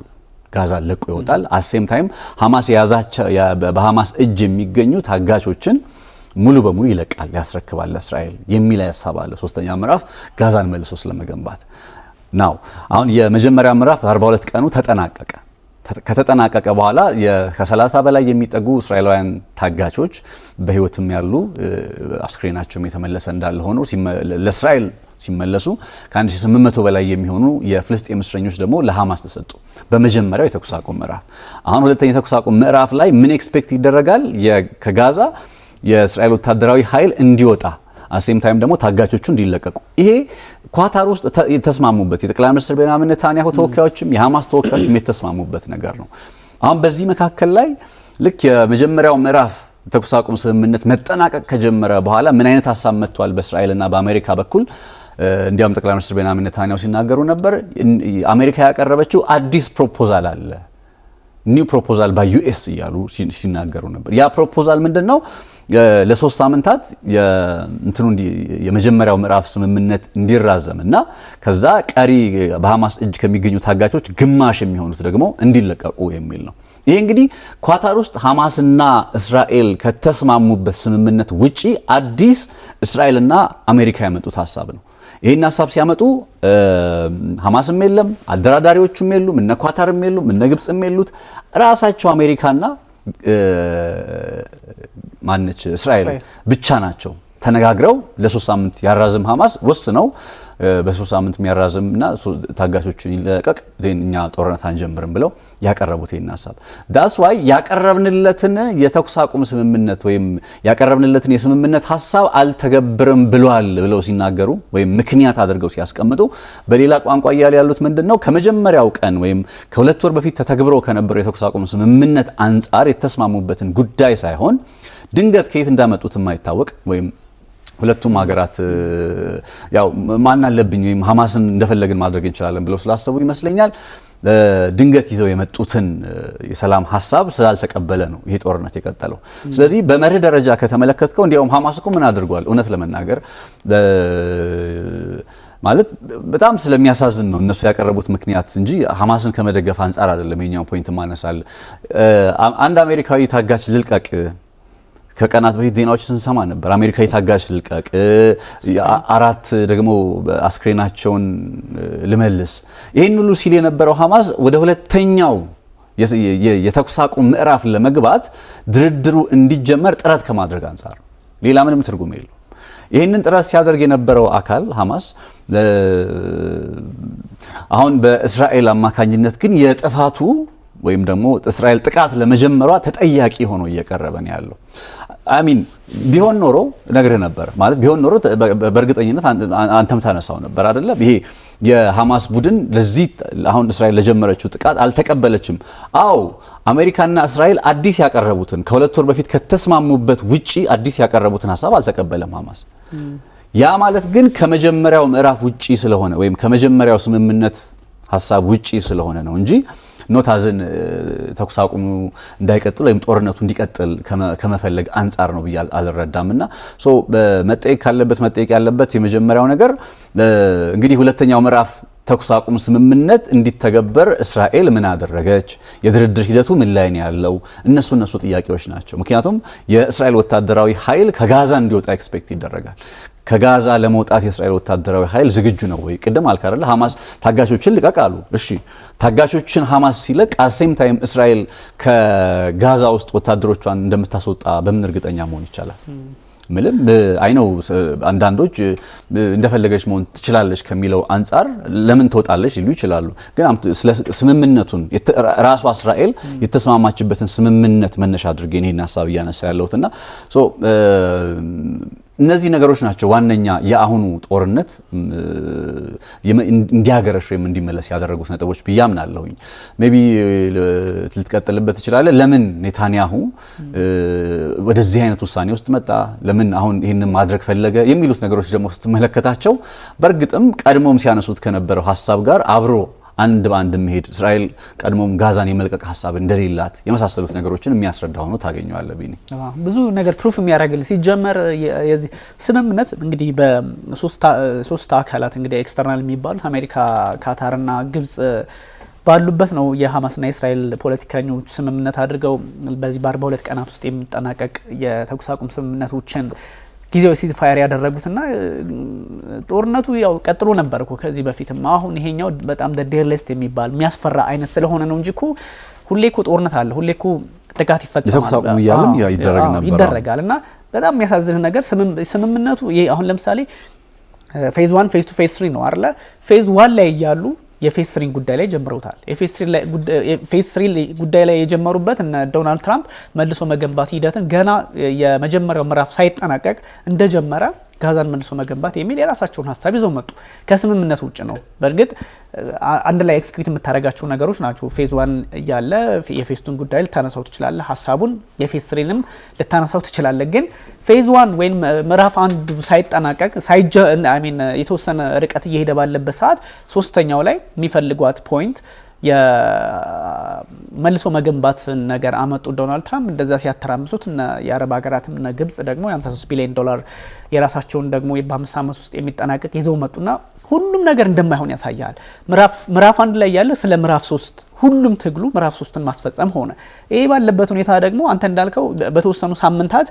ጋዛ ለቆ ይወጣል። አሴም ታይም ሐማስ የያዛቸው በሐማስ እጅ የሚገኙ ታጋቾችን ሙሉ በሙሉ ይለቃል፣ ያስረክባል ለእስራኤል የሚል ሐሳብ አለ። ሶስተኛው ምዕራፍ ጋዛን መልሶ ስለመገንባት ነው። አሁን የመጀመሪያ ምዕራፍ 42 ቀኑ ተጠናቀቀ። ከተጠናቀቀ በኋላ ከ30 በላይ የሚጠጉ እስራኤላውያን ታጋቾች በህይወትም ያሉ አስክሬናቸውም የተመለሰ እንዳለ ሆኖ ለእስራኤል ሲመለሱ ከ1800 በላይ የሚሆኑ የፍልስጤም እስረኞች ደግሞ ለሐማስ ተሰጡ። በመጀመሪያው የተኩስ አቁም ምዕራፍ። አሁን ሁለተኛው የተኩስ አቁም ምዕራፍ ላይ ምን ኤክስፔክት ይደረጋል? ከጋዛ የእስራኤል ወታደራዊ ኃይል እንዲወጣ አሴም ታይም ደግሞ ታጋቾቹ እንዲለቀቁ። ይሄ ኳታር ውስጥ የተስማሙበት የጠቅላይ ሚኒስትር ቤንያሚን ኔታንያሁ ተወካዮችም የሐማስ ተወካዮችም የተስማሙበት ነገር ነው። አሁን በዚህ መካከል ላይ ልክ የመጀመሪያው ምዕራፍ የተኩስ አቁም ስምምነት መጠናቀቅ ከጀመረ በኋላ ምን አይነት ሀሳብ መጥቷል በእስራኤልና በአሜሪካ በኩል? እንዲያውም ጠቅላይ ሚኒስትር ቤንያሚን ኔታንያሁ ሲናገሩ ነበር። አሜሪካ ያቀረበችው አዲስ ፕሮፖዛል አለ፣ ኒው ፕሮፖዛል ባይ ዩኤስ እያሉ ሲናገሩ ነበር። ያ ፕሮፖዛል ምንድነው? ለሶስት ሳምንታት የመጀመሪያው ምዕራፍ ስምምነት እንዲራዘምና ከዛ ቀሪ በሐማስ እጅ ከሚገኙ ታጋቾች ግማሽ የሚሆኑት ደግሞ እንዲለቀቁ የሚል ነው። ይሄ እንግዲህ ኳታር ውስጥ ሐማስና እስራኤል ከተስማሙበት ስምምነት ውጪ አዲስ እስራኤልና አሜሪካ ያመጡት ሐሳብ ነው። ይሄን ሐሳብ ሲያመጡ ሐማስም የለም፣ አደራዳሪዎቹም የሉም፣ እነ ኳታርም የሉም፣ እነ ግብጽም የሉት፣ ራሳቸው አሜሪካና ማነች እስራኤል ብቻ ናቸው ተነጋግረው ለ3 ሳምንት ያራዝም ሐማስ ወስነው በ3 ሳምንት የሚያራዝምና ታጋቾቹን ይለቀቅ እኛ ጦርነት አንጀምርም ብለው ያቀረቡት ይሄን ሐሳብ ዳስ ዋይ ያቀረብንለትን የተኩስ አቁም ስምምነት ወይም ያቀረብንለትን የስምምነት ሐሳብ አልተገብርም ብሏል ብለው ሲናገሩ ወይም ምክንያት አድርገው ሲያስቀምጡ በሌላ ቋንቋ ያሉት ምንድነው? ከመጀመሪያው ቀን ወይም ከሁለት ወር በፊት ተተግብሮ ከነበረው የተኩስ አቁም ስምምነት አንፃር የተስማሙበትን ጉዳይ ሳይሆን ድንገት ከየት እንዳመጡት የማይታወቅ ወይም ሁለቱም ሀገራት ያው ማን አለብኝ ወይም ሐማስን እንደፈለግን ማድረግ እንችላለን ብለው ስላሰቡ ይመስለኛል ድንገት ይዘው የመጡትን የሰላም ሐሳብ ስላልተቀበለ ነው ይሄ ጦርነት የቀጠለው። ስለዚህ በመርህ ደረጃ ከተመለከትከው እንዲያውም ሐማስ እኮ ምን አድርጓል? እውነት ለመናገር ማለት በጣም ስለሚያሳዝን ነው እነሱ ያቀረቡት ምክንያት እንጂ ሐማስን ከመደገፍ አንፃር አይደለም። የኛው ፖይንት ማነሳል አንድ አሜሪካዊ ታጋች ልልቀቅ ከቀናት በፊት ዜናዎች ስንሰማ ነበር። አሜሪካዊ ታጋች ልልቀቅ፣ 4 ደግሞ አስክሬናቸውን ልመልስ። ይሄን ሁሉ ሲል የነበረው ሐማስ ወደ ሁለተኛው የተኩስ አቁም ምዕራፍ ለመግባት ድርድሩ እንዲጀመር ጥረት ከማድረግ አንፃር ሌላ ምንም ትርጉም የለው። ይህንን ጥረት ሲያደርግ የነበረው አካል ሐማስ አሁን በእስራኤል አማካኝነት ግን የጥፋቱ ወይም ደግሞ እስራኤል ጥቃት ለመጀመሯ ተጠያቂ ሆኖ እየቀረበ ነው ያለው። አሚን ቢሆን ኖሮ ነግሬ ነበር ማለት ቢሆን ኖሮ በእርግጠኝነት አንተም ታነሳው ነበር አይደለም። ይሄ የሐማስ ቡድን ለዚህ አሁን እስራኤል ለጀመረችው ጥቃት አልተቀበለችም። አዎ አሜሪካና እስራኤል አዲስ ያቀረቡትን ከሁለት ወር በፊት ከተስማሙበት ውጪ አዲስ ያቀረቡትን ሐሳብ አልተቀበለም ሐማስ። ያ ማለት ግን ከመጀመሪያው ምዕራፍ ውጪ ስለሆነ ወይም ከመጀመሪያው ስምምነት ሐሳብ ውጪ ስለሆነ ነው እንጂ ኖታዝን ተኩስ አቁሙ እንዳይቀጥል ወይም ጦርነቱ እንዲቀጥል ከመፈለግ አንጻር ነው ብዬ አልረዳምና መጠየቅ ካለበት መጠየቅ ያለበት የመጀመሪያው ነገር እንግዲህ ሁለተኛው ምዕራፍ ተኩስ አቁም ስምምነት እንዲተገበር እስራኤል ምን አደረገች? የድርድር ሂደቱ ምን ላይ ነው ያለው? እነሱ ጥያቄዎች ናቸው። ምክንያቱም የእስራኤል ወታደራዊ ኃይል ከጋዛ እንዲወጣ ኤክስፔክት ይደረጋል። ከጋዛ ለመውጣት የእስራኤል ወታደራዊ ኃይል ዝግጁ ነው ወይ? ቅድም አልካረለ ሐማስ ታጋቾችን ልቀቅ አሉ። እሺ ታጋቾችን ሐማስ ሲለቅ አሴም ታይም እስራኤል ከጋዛ ውስጥ ወታደሮቿን እንደምታስወጣ በምን እርግጠኛ መሆን ይቻላል? ምንም አይነው አንዳንዶች እንደፈለገች መሆን ትችላለች ከሚለው አንጻር ለምን ትወጣለች ሊሉ ይችላሉ። ግን ስምምነቱን ራሷ እስራኤል የተስማማችበትን ስምምነት መነሻ አድርጌ ይሄን ሐሳብ እያነሳ ያለሁትና እነዚህ ነገሮች ናቸው ዋነኛ የአሁኑ ጦርነት እንዲያገረሽ ወይም እንዲመለስ ያደረጉት ነጥቦች ብያምናለሁኝ። ሜቢ ልትቀጥልበት ይችላል። ለምን ኔታንያሁ ወደዚህ አይነት ውሳኔ ውስጥ መጣ? ለምን አሁን ይሄንን ማድረግ ፈለገ? የሚሉት ነገሮች ደግሞ ስትመለከታቸው በእርግጥም ቀድሞም ሲያነሱት ከነበረው ሐሳብ ጋር አብሮ አንድ በአንድ መሄድ እስራኤል ቀድሞም ጋዛን የመልቀቅ ሐሳብ እንደሌላት የመሳሰሉት ነገሮችን የሚያስረዳ ሆኖ ታገኘዋለህ። ቢኒ ብዙ ነገር ፕሩፍ የሚያደርግልህ ሲጀመር የዚህ ስምምነት እንግዲህ በሶስት አካላት እንግዲህ ኤክስተርናል የሚባሉት አሜሪካ፣ ካታርና ግብጽ ባሉበት ነው የሐማስና የእስራኤል ፖለቲከኞች ስምምነት አድርገው በዚህ በ42 ቀናት ውስጥ የሚጠናቀቅ የተኩስ አቁም ስምምነቶችን ጊዜው ሲዝፋየር ያደረጉትና ጦርነቱ ያው ቀጥሎ ነበር እኮ ከዚህ በፊትም። አሁን ይሄኛው በጣም ዴርሌስት የሚባል የሚያስፈራ አይነት ስለሆነ ነው እንጂ እኮ ሁሌ እኮ ጦርነት አለ፣ ሁሌ እኮ ጥቃት ይፈጸማል፣ የተኩስ አቁም ይደረጋል። እና በጣም የሚያሳዝን ነገር ስምምነቱ ይሄ አሁን ለምሳሌ ፌዝ 1 ፌዝ 2 ፌዝ 3 ነው አይደለ? ፌዝ 1 ላይ ያሉ የፌዝ 3 ጉዳይ ላይ ጀምረውታል። የፌዝ 3 ጉዳይ ላይ የጀመሩበት እነ ዶናልድ ትራምፕ መልሶ መገንባት ሂደትን ገና የመጀመሪያው ምዕራፍ ሳይጠናቀቅ እንደጀመረ ጋዛን መልሶ መገንባት የሚል የራሳቸውን ሀሳብ ይዘው መጡ። ከስምምነት ውጭ ነው። በእርግጥ አንድ ላይ ኤክስኪዩት የምታደርጋቸው ነገሮች ናቸው። ፌዝ 1 እያለ የፌዝ 2 ጉዳይ ልታነሳው ትችላለህ፣ ሀሳቡን የፌዝ 3ንም ልታነሳው ትችላለህ። ግን ፌዝ 1 ወይም ምዕራፍ 1 ሳይጠናቀቅ የተወሰነ ርቀት እየሄደ ባለበት ሰዓት ሶስተኛው ላይ የሚፈልጓት ፖይንት የመልሶ መገንባት ነገር አመጡ ዶናልድ ትራምፕ። እንደዛ ሲያተራምሱት የአረብ ሀገራትም እና ግብጽ ደግሞ የ53 ቢሊዮን ዶላር የራሳቸውን ደግሞ በ5 ዓመት ውስጥ የሚጠናቀቅ ይዘው መጡና ሁሉም ነገር እንደማይሆን ያሳያል። ምዕራፍ 1 ላይ ያለ ስለ ምዕራፍ 3 ሁሉም ትግሉ ምዕራፍ 3ን ማስፈጸም ሆነ። ይሄ ባለበት ሁኔታ ደግሞ አንተ እንዳልከው በተወሰኑ ሳምንታት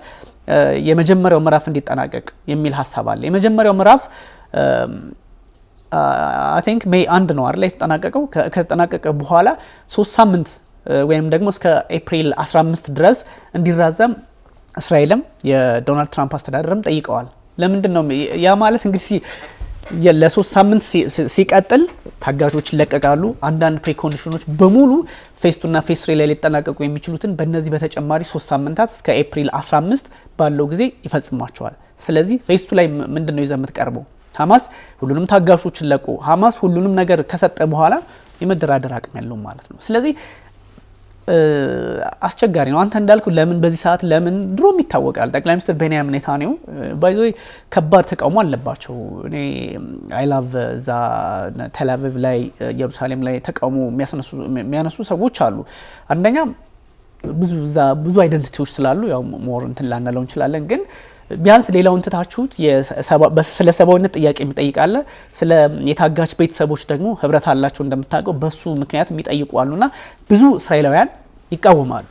የመጀመሪያው ምዕራፍ እንዲጠናቀቅ የሚል ሀሳብ አለ። የመጀመሪያው ምዕራፍ አይ ቲንክ ሜይ 1 ነው አይደል የተጠናቀቀው። ከተጠናቀቀ በኋላ 3 ሳምንት ወይም ደግሞ እስከ ኤፕሪል 15 ድረስ እንዲራዘም እስራኤልም የዶናልድ ትራምፕ አስተዳደርም ጠይቀዋል። ለምንድን ነው ያ ማለት እንግዲህ ለ3 ሳምንት ሲቀጥል ታጋቾች ይለቀቃሉ። አንዳንድ ፕሪኮንዲሽኖች በሙሉ ፌዝ 2 እና ፌዝ 3 ላይ ሊጠናቀቁ የሚችሉትን በእነዚህ በተጨማሪ 3 ሳምንታት እስከ ኤፕሪል 15 ባለው ጊዜ ይፈጽሟቸዋል። ስለዚህ ፌዝ 2 ላይ ምንድነው ይዘህ የምትቀርበው? ሐማስ ሁሉንም ታጋቾችን ለቆ ሐማስ ሁሉንም ነገር ከሰጠ በኋላ የመደራደር አቅም ያለው ማለት ነው። ስለዚህ አስቸጋሪ ነው። አንተ እንዳልኩ ለምን በዚህ ሰዓት ለምን ድሮም ይታወቃል። ጠቅላይ ሚኒስትር ቤንያሚን ኔታንያሁ ባይዞ ከባድ ተቃውሞ አለባቸው። እኔ አይ ላቭ እዛ ቴል አቪቭ ላይ ኢየሩሳሌም ላይ ተቃውሞ የሚያነሱ ሰዎች አሉ። አንደኛ ብዙ አይደንቲቲዎች ስላሉ ያው ሞር እንትን ላንለው እንችላለን ግን ቢያንስ ሌላውን ትታችሁት ስለ ሰብአዊነት ጥያቄ የሚጠይቃለ ስለ የታጋች ቤተሰቦች ደግሞ ህብረት አላቸው እንደምታውቀው በሱ ምክንያት የሚጠይቁ አሉና ብዙ እስራኤላውያን ይቃወማሉ።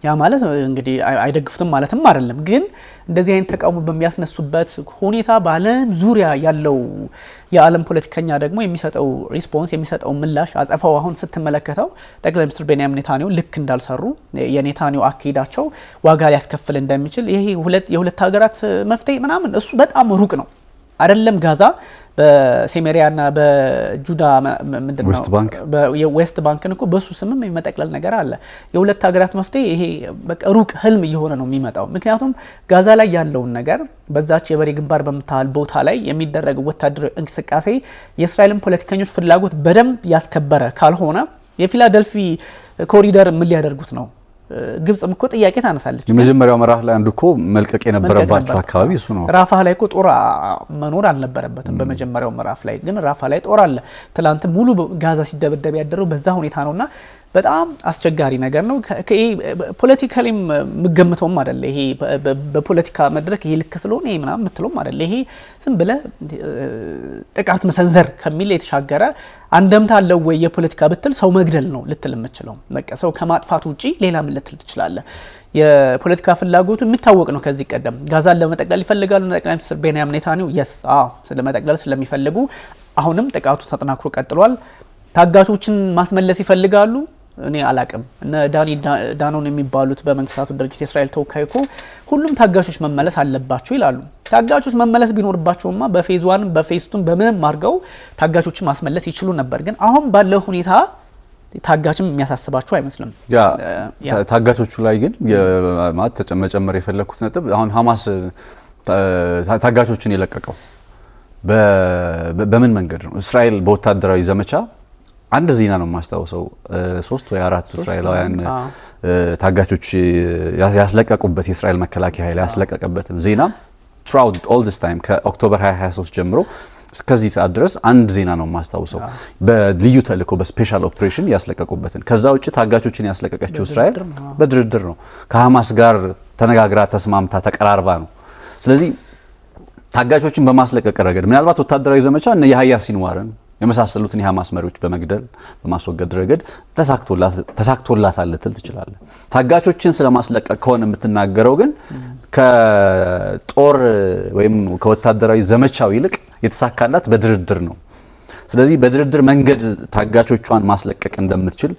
ያ ማለት እንግዲህ አይደግፉትም ማለትም አይደለም ግን እንደዚህ አይነት ተቃውሞ በሚያስነሱበት ሁኔታ በዓለም ዙሪያ ያለው የዓለም ፖለቲከኛ ደግሞ የሚሰጠው ሪስፖንስ የሚሰጠው ምላሽ አጸፋው አሁን ስትመለከተው ጠቅላይ ሚኒስትር ቤንያሚን ኔታንያሁ ልክ እንዳልሰሩ የኔታንያሁ አካሄዳቸው ዋጋ ሊያስከፍል እንደሚችል ይሄ የሁለት ሀገራት መፍትሄ ምናምን እሱ በጣም ሩቅ ነው አይደለም ጋዛ በሴሜሪያና በጁዳ ምንድነው ዌስት ባንክን እኮ በሱ ስምም የሚመጠቅለል ነገር አለ የሁለት ሀገራት መፍትሄ ይሄ በቃ ሩቅ ህልም እየሆነ ነው የሚመጣው ምክንያቱም ጋዛ ላይ ያለውን ነገር በዛች የበሬ ግንባር በመታል ቦታ ላይ የሚደረግ ወታደራዊ እንቅስቃሴ የእስራኤልን ፖለቲከኞች ፍላጎት በደንብ ያስከበረ ካልሆነ የፊላደልፊ ኮሪደር ምን ሊያደርጉት ነው ግብጽም እኮ ጥያቄ ታነሳለች የመጀመሪያው ምዕራፍ ላይ አንዱ እኮ መልቀቅ የነበረባቸው አካባቢ እሱ ነው ራፋ ላይ እኮ ጦር መኖር አልነበረበትም በመጀመሪያው ምዕራፍ ላይ ግን ራፋ ላይ ጦር አለ ትላንት ሙሉ ጋዛ ሲደበደብ ያደረው በዛ ሁኔታ ነውና በጣም አስቸጋሪ ነገር ነው ፖለቲካሊም ምገምተውም አይደለ ይሄ በፖለቲካ መድረክ ይሄ ልክ ስለሆነ ይሄ ምናምን ምትሎም አይደለ ይሄ ዝም ብለ ጥቃት መሰንዘር ከሚል የተሻገረ አንደምታ አለው ወይ የፖለቲካ ብትል ሰው መግደል ነው ልትል የምትችለው በቃ ሰው ከማጥፋት ውጪ ሌላ ምን ልትል ትችላለህ የፖለቲካ ፍላጎቱ የሚታወቅ ነው ከዚህ ቀደም ጋዛን ለመጠቅለል ይፈልጋሉ ጠቅላይ ሚኒስትር ቤንያሚን ኔታንያሁ ስለመጠቅለል ስለሚፈልጉ አሁንም ጥቃቱ ተጠናክሮ ቀጥሏል ታጋቾችን ማስመለስ ይፈልጋሉ እኔ አላቅም እነ ዳኖን የሚባሉት በመንግስታቱ ድርጅት የእስራኤል ተወካይ እኮ ሁሉም ታጋቾች መመለስ አለባቸው ይላሉ ታጋቾች መመለስ ቢኖርባቸውማ በፌዝ 1 በፌዝ 2 በምንም አድርገው ታጋቾችን ማስመለስ ይችሉ ነበር ግን አሁን ባለው ሁኔታ ታጋችም የሚያሳስባቸው አይመስልም ታጋቾቹ ላይ ግን ማለት መጨመር የፈለኩት ነጥብ አሁን ሐማስ ታጋቾችን የለቀቀው በምን መንገድ ነው እስራኤል በወታደራዊ ዘመቻ አንድ ዜና ነው ማስተዋወሰው 3 ወይ 4 እስራኤላውያን ታጋቾች ያስለቀቁበት የእስራኤል መከላከያ ኃይል ያስለቀቀበት ዜና throughout all this time ከኦክቶበር 2023 ጀምሮ እስከዚህ ሰዓት ድረስ አንድ ዜና ነው ማስተዋወሰው በልዩ ተልእኮ በስፔሻል ኦፕሬሽን ያስለቀቁበትን ከዛ ውጪ ታጋቾችን ያስለቀቀችው እስራኤል በድርድር ነው ከሐማስ ጋር ተነጋግራ ተስማምታ ተቀራርባ ነው ስለዚህ ታጋቾችን በማስለቀቅ ረገድ ምናልባት ወታደራዊ ዘመቻ እነ ያህያ ሲንዋርን የመሳሰሉትን የሐማስ መሪዎች በመግደል በማስወገድ ረገድ ተሳክቶላታል ልትል ትችላለህ ታጋቾችን ስለማስለቀቅ ከሆነ የምትናገረው ግን ከጦር ወይም ከወታደራዊ ዘመቻው ይልቅ የተሳካላት በድርድር ነው ስለዚህ በድርድር መንገድ ታጋቾቿን ማስለቀቅ እንደምትችል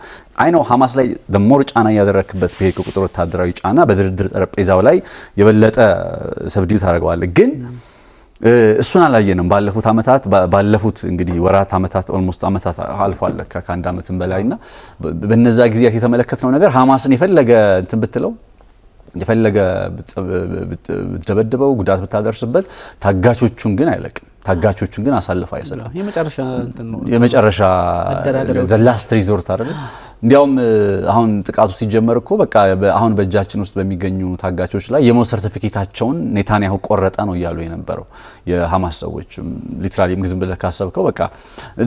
አይነው ሐማስ ላይ ደሞር ጫና ያደረክበት በሄክ ቁጥር ወታደራዊ ጫና በድርድር ጠረጴዛው ላይ የበለጠ ሰብዲው ታደርገዋለህ ግን እሱን አላየንም ባለፉት እንግዲህ ወራት አመታት ኦልሞስት አመታት አልፏል ከአንድ አመትም በላይና በነዛ ጊዜያት የተመለከተው ነገር ሐማስን የፈለገ እንትን ብትለው የፈለገ ብትደበድበው ጉዳት ብታደርስበት ታጋቾቹን ግን አይለቅም ታጋቾቹን ግን አሳልፎ አይሰጥም የመጨረሻ the last resort አይደል እንዲያውም አሁን ጥቃቱ ሲጀመር እኮ በቃ አሁን በእጃችን ውስጥ በሚገኙ ታጋቾች ላይ የሞት ሰርቲፊኬታቸውን ኔታንያሁ ቆረጠ ነው ይያሉ የነበረው የሐማስ ሰዎች ሊትራሊ ዝም ብለህ ካሰብከው በቃ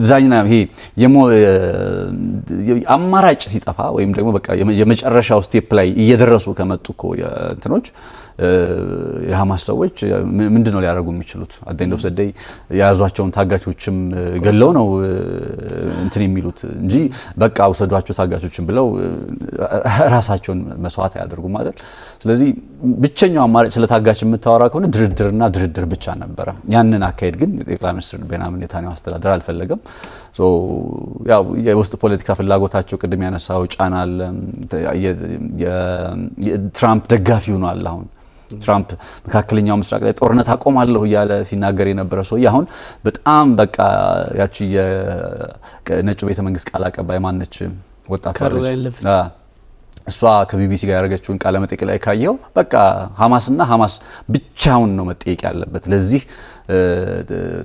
እዛኝና ይሄ አማራጭ ሲጠፋ ወይም ደግሞ በቃ የመጨረሻው ስቴፕ ላይ እየደረሱ ከመጡ እኮ እንትኖች የሐማስ ሰዎች ምንድነው ሊያደርጉ የሚችሉት አደኝ of the day ያዟቸውን ታጋቾችም ገለው ነው እንትን የሚሉት እንጂ በቃ ወሰዷቸው ታጋቾችን ብለው ራሳቸውን መስዋዕት ያደርጉ ማለት ስለዚህ ብቸኛው አማራጭ ስለታጋች የምታወራ ከሆነ ድርድር ብቻ ነበር ያንን አካሄድ ግን ጠቅላይ ሚኒስትር ቤንያሚን ኔታንያሁ አስተዳደር አልፈለገም ያው የውስጥ ፖለቲካ ፍላጎታቸው ቅድም ያነሳው ጫና አለ የትራምፕ ደጋፊ ሆኗል አሁን ትራምፕ መካከለኛው ምስራቅ ላይ ጦርነት አቆማለሁ ይያለ ሲናገር የነበረ ሰው አሁን በጣም በቃ ያቺ የነጩ ቤተ መንግስት ቃል አቀባይ ማነች ወጣት ልጅ እሷ ከቢቢሲ ጋር ያደረገችውን ቃለ መጠይቅ ላይ ካየው በቃ ሐማስ ብቻውን ነው መጠየቅ ያለበት ለዚህ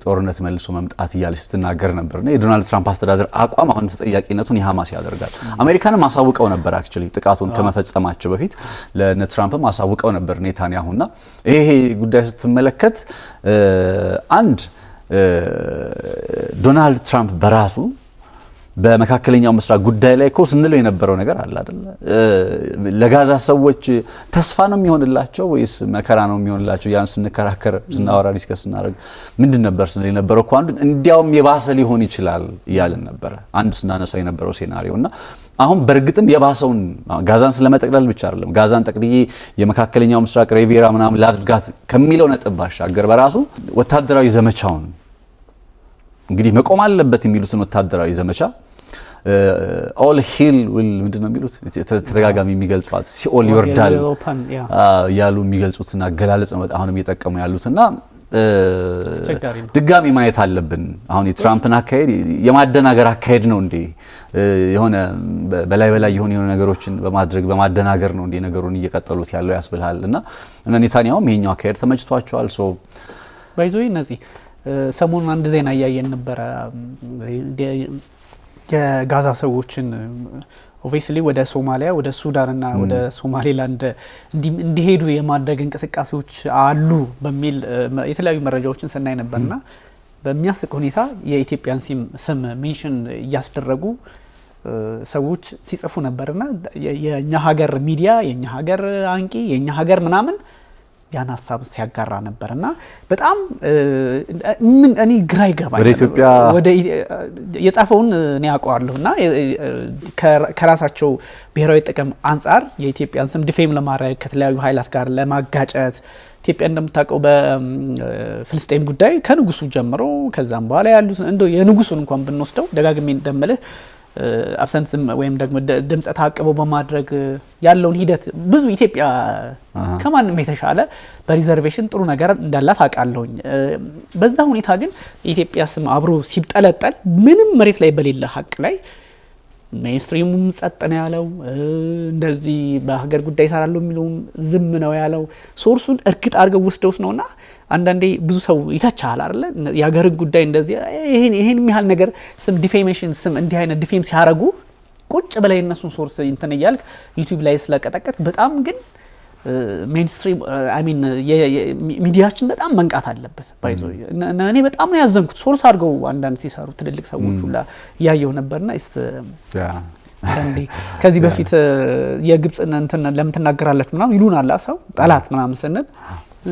ጦርነት መልሶ መምጣት ይያለች ስትናገር ነበርና የዶናልድ ትራምፕ አስተዳደር አቋም አሁን ተጠያቂነቱን የሐማስ ያደርጋል አሜሪካንም ማሳውቀው ነበር አክቹሊ ጥቃቱን ከመፈጸማቸው በፊት ለትራምፕ ማሳውቀው ነበር ኔታንያሁና ይሄ ጉዳይ ስትመለከት አንድ ዶናልድ ትራምፕ በራሱ በመካከለኛው ምስራቅ ጉዳይ ላይ እኮ ስንለው የነበረው ነገር አለ አይደል ለጋዛ ሰዎች ተስፋ ነው የሚሆንላቸው ወይስ መከራ ነው የሚሆንላቸው ያን ስንከራከር ስናወራ ዲስከስ ስናደርግ ምንድን ነበር ስንል የነበረው እኮ አንዱ እንዲያውም የባሰ ሊሆን ይችላል ይያልን ነበር አንድ ስናነሳው የነበረው ሴናሪዮና አሁን በእርግጥም የባሰውን ጋዛን ስለመጠቅለል ብቻ አይደለም ጋዛን ጠቅልዬ የመካከለኛው ምስራቅ ሪቪራ ምናምን ላድርጋት ከሚለው ነጥብ ባሻገር በራሱ ወታደራዊ ዘመቻውን እንግዲህ መቆም አለበት የሚሉትን ወታደራዊ ዘመቻ ኦል ሂል ዊል ምንድነው የሚሉት ተደጋጋሚ የሚገልጹት ሲኦል ይወርዳል ያሉ የሚገልጹትና አገላለጽ ነው አሁንም እየተጠቀሙ ያሉትና ድጋሚ ማየት አለብን። አሁን የትራምፕን አካሄድ የማደናገር አካሄድ ነው እንዴ? የሆነ በላይ የሆነ ነገሮችን በማድረግ በማደናገር ነው እንዴ ነገሩን እየቀጠሉት ያለው ያስብልሃል። እና ኔታንያሁም ይሄኛው አካሄድ ተመችቷቸዋል። ሶ ባይዞይ እነዚህ ሰሞኑን አንድ ዜና እያየን ነበረ የጋዛ ሰዎችን ኦብቪስሊ ወደ ሶማሊያ ወደ ሱዳንና ወደ ሶማሌላንድ እንዲሄዱ የማድረግ እንቅስቃሴዎች አሉ በሚል የተለያዩ መረጃዎችን ስናይ ነበርና በሚያስቅ ሁኔታ የኢትዮጵያን ስም ሜንሽን እያስደረጉ ሰዎች ሲጽፉ ነበርና የኛ ሀገር ሚዲያ የኛ ሀገር አንቂ የኛ ሀገር ምናምን ያን ሀሳብ ሲያጋራ ነበርና በጣም ምን እኔ ግራ ይገባኝ ወደ ኢትዮጵያ ወደ የጻፈውን እኔ አውቀዋለሁና ከራሳቸው ብሔራዊ ጥቅም አንፃር የኢትዮጵያን ስም ዲፌም ለማድረግ ከተለያዩ ኃይላት ጋር ለማጋጨት ኢትዮጵያ እንደምታውቀው በፍልስጤም ጉዳይ ከንጉሱ ጀምሮ ከዛም በኋላ ያሉት እንደው የንጉሱን እንኳን ብንወስደው ደጋግሜ እንደምልህ አብሰንስም ወይም ደግሞ ድምጽ ታቅቦ በማድረግ ያለውን ሂደት ብዙ ኢትዮጵያ ከማንም የተሻለ በሪዘርቬሽን ጥሩ ነገር እንዳላት አውቃለሁኝ። በዛ ሁኔታ ግን የኢትዮጵያ ስም አብሮ ሲጠለጠል ምንም መሬት ላይ በሌለ ሀቅ ላይ ሜንስትሪሙም ጸጥ ነው ያለው። እንደዚህ በሀገር ጉዳይ ይሰራሉ የሚሉም ዝም ነው ያለው። ሶርሱን እርግጥ አድርገው ወስደውት ነውና አንዳንዴ ብዙ ሰው ይተቻል አይደል የሀገር ጉዳይ እንደዚህ ይሄን የሚያህል ነገር ስም ዲፌሜሽን ስም እንዲህ አይነት ዲፌም ሲያረጉ ቁጭ ብለው እነሱን ሶርስ እንትን እያልክ ዩቲዩብ ላይ ስለቀጠቀጥ በጣም ግን ሜንስትሪም አይ ሚን ሚዲያችን በጣም መንቃት አለበት። ባይዞ እኔ በጣም ነው ያዘንኩት ሶርስ አድርገው አንዳንድ ሲሰሩ ትልልቅ ሰዎች ሁላ ያየው ነበርና እንዴ ከዚህ በፊት የግብጽን እንትን ለምን ትናገራላችሁ ምናምን ይሉናል ሰው ጠላት ምናምን ስንል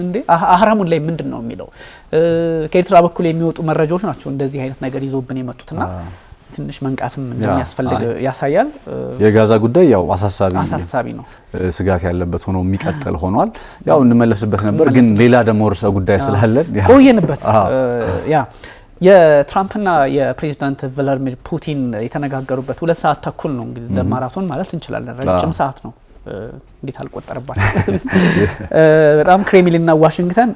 እንዴ አህራሙን ላይ ምንድነው የሚለው ከኤርትራ በኩል የሚወጡ መረጃዎች ናቸው እንደዚህ አይነት ነገር ይዞብን የመጡትና ትንሽ መንቃትም እንደሚያስፈልግ ያሳያል። የጋዛ ጉዳይ ያው አሳሳቢ ነው ስጋት ያለበት ሆኖ የሚቀጥል ሆኗል። ያው እንመለስበት ነበር ግን ሌላ ደግሞ ርዕሰ ጉዳይ ስላለን ቆየንበት። ያ የትራምፕና የፕሬዚዳንት ቭላድሚር ፑቲን የተነጋገሩበት 2 ሰዓት ተኩል ነው እንግዲህ ለማራቶን ማለት እንችላለን ረጅም ሰዓት ነው። እንዴት አልቆጠረባችሁ በጣም ክሬምሊንና ዋሽንግተን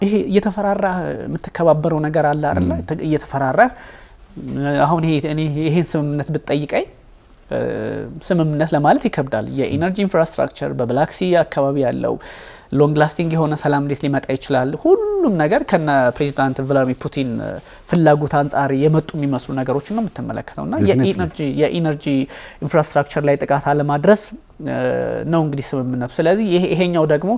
ይሄ እየተፈራራ የምትከባበረው ነገር አለ አይደል እየተፈራራ አሁን ይሄን ስምምነት ብትጠይቀኝ ስምምነት ለማለት ይከብዳል። የኢነርጂ ኢንፍራስትራክቸር በብላክ ሲ አካባቢ ያለው ሎንግ ላስቲንግ የሆነ ሰላም እንዴት ሊመጣ ይችላል? ሁሉም ነገር ከነ ፕሬዚዳንት ቭላድሚር ፑቲን ፍላጎት አንፃር የመጡ የሚመስሉ ነገሮችን ነው የምትመለከተውና የኢነርጂ ኢንፍራስትራክቸር ላይ ጥቃት አለማድረስ ነው እንግዲህ ስምምነቱ። ስለዚህ ይሄኛው ደግሞ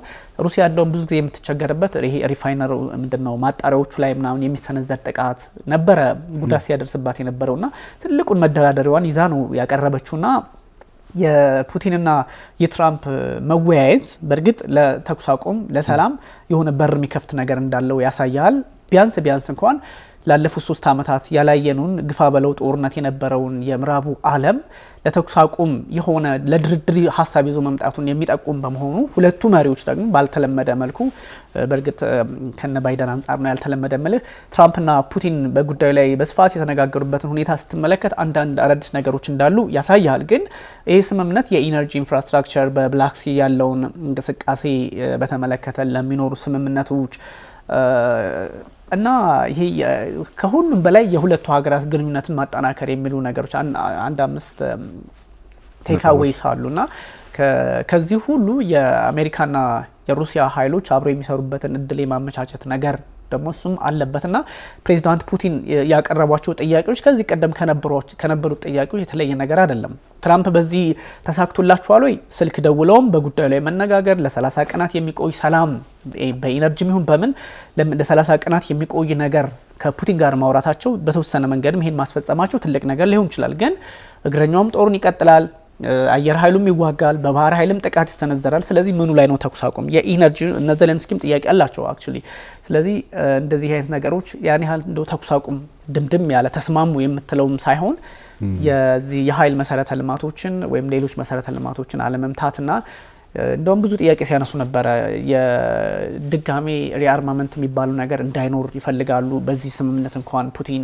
ሩሲያ እንደውም ብዙ ጊዜ የምትቸገርበት ይሄ ሪፋይነር ምንድነው ማጣሪያዎቹ ላይ ምናምን የሚሰነዘር ጥቃት ነበረ ጉዳት ሲያደርስባት የነበረውና ትልቁን መደራደሪያዋን ይዛ ነው ያቀረበችውና የፑቲንና የትራምፕ መወያየት በእርግጥ ለተኩስ አቁም ለሰላም የሆነ በር የሚከፍት ነገር እንዳለው ያሳያል። ቢያንስ እንኳን ላለፉት 3 አመታት ያላየኑን ግፋ በለው ጦርነት የነበረውን የምዕራቡ ዓለም ለተኩስ አቁም የሆነ ለድርድር ሐሳብ ይዞ መምጣቱን የሚጠቁም በመሆኑ ሁለቱ መሪዎች ደግሞ ባልተለመደ መልኩ በእርግጥ ከነ ባይደን አንፃር ነው ያልተለመደ መልኩ ትራምፕና ፑቲን በጉዳዩ ላይ በስፋት የተነጋገሩበትን ሁኔታ ስትመለከት አንዳንድ አዳዲስ ነገሮች እንዳሉ ያሳያል። ግን ይሄ ስምምነት የኢነርጂ ኢንፍራስትራክቸር በብላክ ሲ ያለውን እንቅስቃሴ በተመለከተ ለሚኖሩ ስምምነቶች እና ይሄ ከሁሉም በላይ የሁለቱ ሀገራት ግንኙነትን ማጠናከር የሚሉ ነገሮች አንድ 5 ቴክአዌይስ አሉና ከዚህ ሁሉ የአሜሪካና የሩሲያ ኃይሎች አብረው የሚሰሩበትን እድል የማመቻቸት ነገር ደግሞ እሱም አለበትና ፕሬዚዳንት ፑቲን ያቀረቧቸው ጥያቄዎች ከዚህ ቀደም ከነበሩት ጥያቄዎች የተለየ ነገር አይደለም። ትራምፕ በዚህ ተሳክቶላቸዋል ወይ? ስልክ ደውለውም በጉዳዩ ላይ መነጋገር ለ30 ቀናት የሚቆይ ሰላም በኢነርጂም ይሁን በምን ለ30 ቀናት የሚቆይ ነገር ከፑቲን ጋር ማውራታቸው በተወሰነ መንገድም ይሄን ማስፈጸማቸው ትልቅ ነገር ሊሆን ይችላል። ግን እግረኛውም ጦሩን ይቀጥላል፣ አየር ኃይሉም ይዋጋል፣ በባህር ኃይልም ጥቃት ይሰነዘራል። ስለዚህ ምኑ ላይ ነው ተኩስ አቁም? የኢነርጂ እነ ዘለንስኪም ጥያቄ አላቸው አክቹሊ። ስለዚህ እንደዚህ አይነት ነገሮች ያን ያህል እንደው ተኩስ አቁም ድምድም ያለ ተስማሙ የምትለውም ሳይሆን የዚህ የኃይል መሰረተ ልማቶችን ወይም ሌሎች መሰረተ ልማቶችን አለመምታትና እንደውም ብዙ ጥያቄ ሲያነሱ ነበረ። የድጋሜ ሪአርማመንት የሚባለው ነገር እንዳይኖር ይፈልጋሉ። በዚህ ስምምነት እንኳን ፑቲን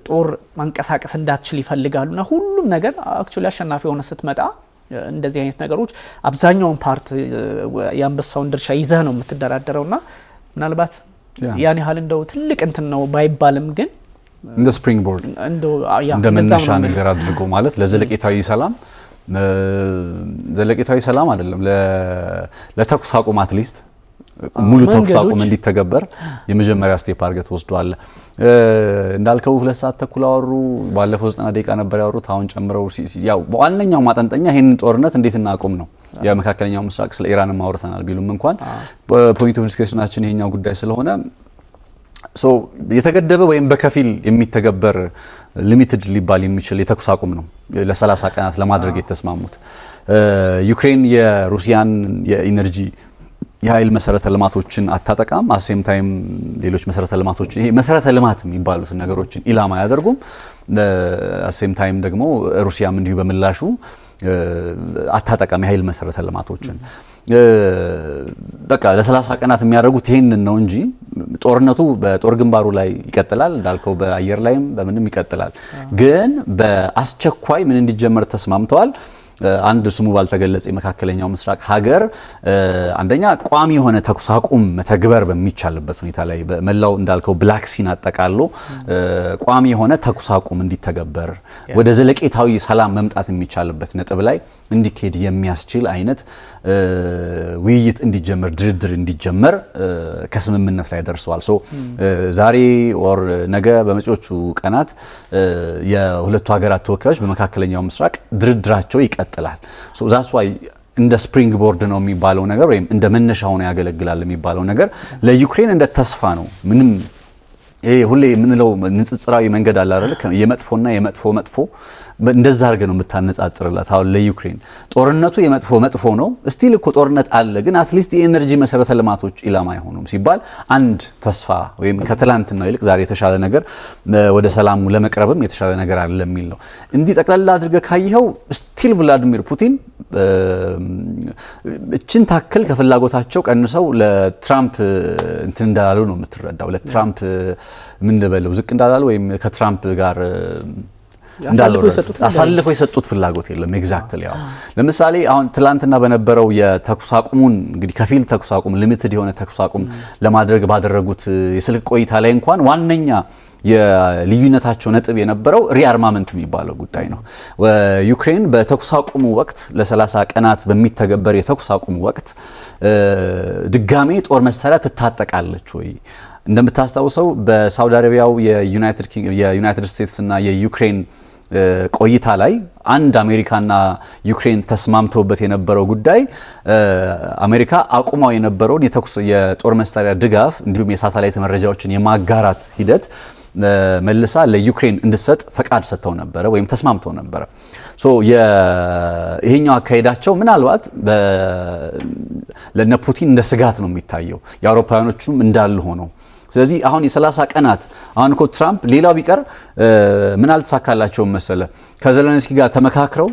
ጦር ማንቀሳቀስ እንዳትችል ይፈልጋሉና ሁሉም ነገር አክቹሊ አሸናፊ ሆነ ስትመጣ እንደዚህ አይነት ነገሮች አብዛኛውን ፓርት የአንበሳውን ድርሻ ይዘህ ነው የምትደራደረውና ምናልባት ያን ያህል እንደው ትልቅ እንትን ነው ባይባልም ግን እንደ ስፕሪንግ ቦርድ እንደ መነሻ ነገር አድርጎ ማለት ለዘለቄታዊ ሰላም ዘለቄታዊ ሰላም አይደለም ለተኩስ አቁም አትሊስት ሙሉ ተኩስ አቁም እንዲተገበር የመጀመሪያ ስቴፕ አድርገህ ትወስደዋለህ። እንዳልከው 2 ሰዓት ተኩል አወሩ። ባለፈው 90 ደቂቃ ነበር ያወሩት። አሁን ጨምረው ያው በዋነኛው ማጠንጠኛ ይሄንን ጦርነት እንዴት እናቆም ነው። የመካከለኛው ምስራቅ ስለ ኢራን ማውራተናል ቢሉም እንኳን ፖይንት ኦፍ ዲስከሽናችን ይሄኛው ጉዳይ ስለሆነ የተገደበ ወይም በከፊል የሚተገበር ሊሚትድ ሊባል የሚችል የተኩስ አቁም ነው ለ30 ቀናት ለማድረግ የተስማሙት። ዩክሬን የሩሲያን የኢነርጂ የኃይል መሰረተ ልማቶችን አታጠቃም። አሴም ታይም ሌሎች መሰረተ ልማቶችን ይሄ መሰረተ ልማት የሚባሉት ነገሮችን ኢላማ ያደርጉም። አሴም ታይም ደግሞ ሩሲያም እንዲሁ በምላሹ አታጠቃም የኃይል መሰረተ ልማቶችን። በቃ ለ30 ቀናት የሚያደርጉት ይሄንን ነው እንጂ ጦርነቱ በጦር ግንባሩ ላይ ይቀጥላል። እንዳልከው በአየር ላይም በምንም ይቀጥላል። ግን በአስቸኳይ ምን እንዲጀመር ተስማምተዋል። አንድ ስሙ ባልተገለጸ የመካከለኛው ምስራቅ ሀገር አንደኛ ቋሚ የሆነ ተኩስ አቁም መተግበር በሚቻልበት ሁኔታ ላይ በመላው እንዳልከው ብላክ ሲን አጠቃሎ ቋሚ የሆነ ተኩስ አቁም እንዲተገበር ወደ ዘለቄታዊ ሰላም መምጣት የሚቻልበት ነጥብ ላይ እንዲኬድ የሚያስችል አይነት ውይይት እንዲጀመር ድርድር እንዲጀመር ከስምምነት ላይ ደርሰዋል። ዛሬ ወር ነገ በመጪዎቹ ቀናት የሁለቱ ሀገራት ተወካዮች በመካከለኛው ምስራቅ ድርድራቸው ይቀጥላል። ዛስ ዋይ እንደ ስፕሪንግ ቦርድ ነው የሚባለው ነገር ወይም እንደ መነሻ ሆኖ ያገለግላል የሚባለው ነገር ለዩክሬን እንደ ተስፋ ነው። ምንም ይሄ ሁሌ የምንለው ንጽጽራዊ መንገድ አለ አይደል? የመጥፎና የመጥፎ መጥፎ እንደዛ አድርገህ ነው የምታነጻጽርላት። አሁን ለዩክሬን ጦርነቱ የመጥፎ መጥፎ ነው። ስቲል እኮ ጦርነት አለ፣ ግን አትሊስት የኤነርጂ መሰረተ ልማቶች ኢላማ አይሆኑም ሲባል አንድ ተስፋ ወይም ከትላንትናው ይልቅ ዛሬ የተሻለ ነገር ወደ ሰላሙ ለመቅረብም የተሻለ ነገር አለ የሚል ነው። እንዲህ ጠቅላላ አድርገህ ካየኸው ስቲል ቭላዲሚር ፑቲን እችን ታክል ከፍላጎታቸው ቀንሰው ለትራምፕ እንትን እንዳላሉ ነው የምትረዳው። ለትራምፕ ምን ልበለው ዝቅ እንዳላሉ ወይም ከትራምፕ ጋር አሳልፈው የሰጡት ፍላጎት የለም። ኤግዛክትሊ ያው ለምሳሌ አሁን ትላንትና በነበረው የተኩስ አቁሙን እንግዲህ ከፊል ተኩስ አቁም ሊሚትድ የሆነ ተኩስ አቁም ለማድረግ ባደረጉት የስልክ ቆይታ ላይ እንኳን ዋነኛ የልዩነታቸው ነጥብ የነበረው ሪአርማመንት የሚባለው ጉዳይ ነው። ዩክሬን በተኩስ አቁሙ ወቅት ለ30 ቀናት በሚተገበር የተኩስ አቁሙ ወቅት ድጋሜ ጦር መሳሪያ ትታጠቃለች ወይ? እንደምታስታውሰው በሳውዲ አረቢያው የዩናይትድ ስቴትስ እና የዩክሬን ቆይታ ላይ አንድ አሜሪካና ዩክሬን ተስማምተውበት የነበረው ጉዳይ አሜሪካ አቁማው የነበረውን የጦር መሳሪያ ድጋፍ እንዲሁም የሳተላይት መረጃዎችን የማጋራት ሂደት መልሳ ለዩክሬን እንድትሰጥ ፈቃድ ሰጥተው ነበረ ወይም ተስማምተው ነበረ። ይሄኛው አካሄዳቸው ምናልባት ለነ ፑቲን እንደ ስጋት ነው የሚታየው፣ የአውሮፓውያኖቹም እንዳሉ ሆነው። ስለዚህ አሁን የ30 ቀናት አሁን እኮ ትራምፕ ሌላው ቢቀር ምን አልተሳካላቸውም መሰለ ከዘለንስኪ ጋር ተመካክረው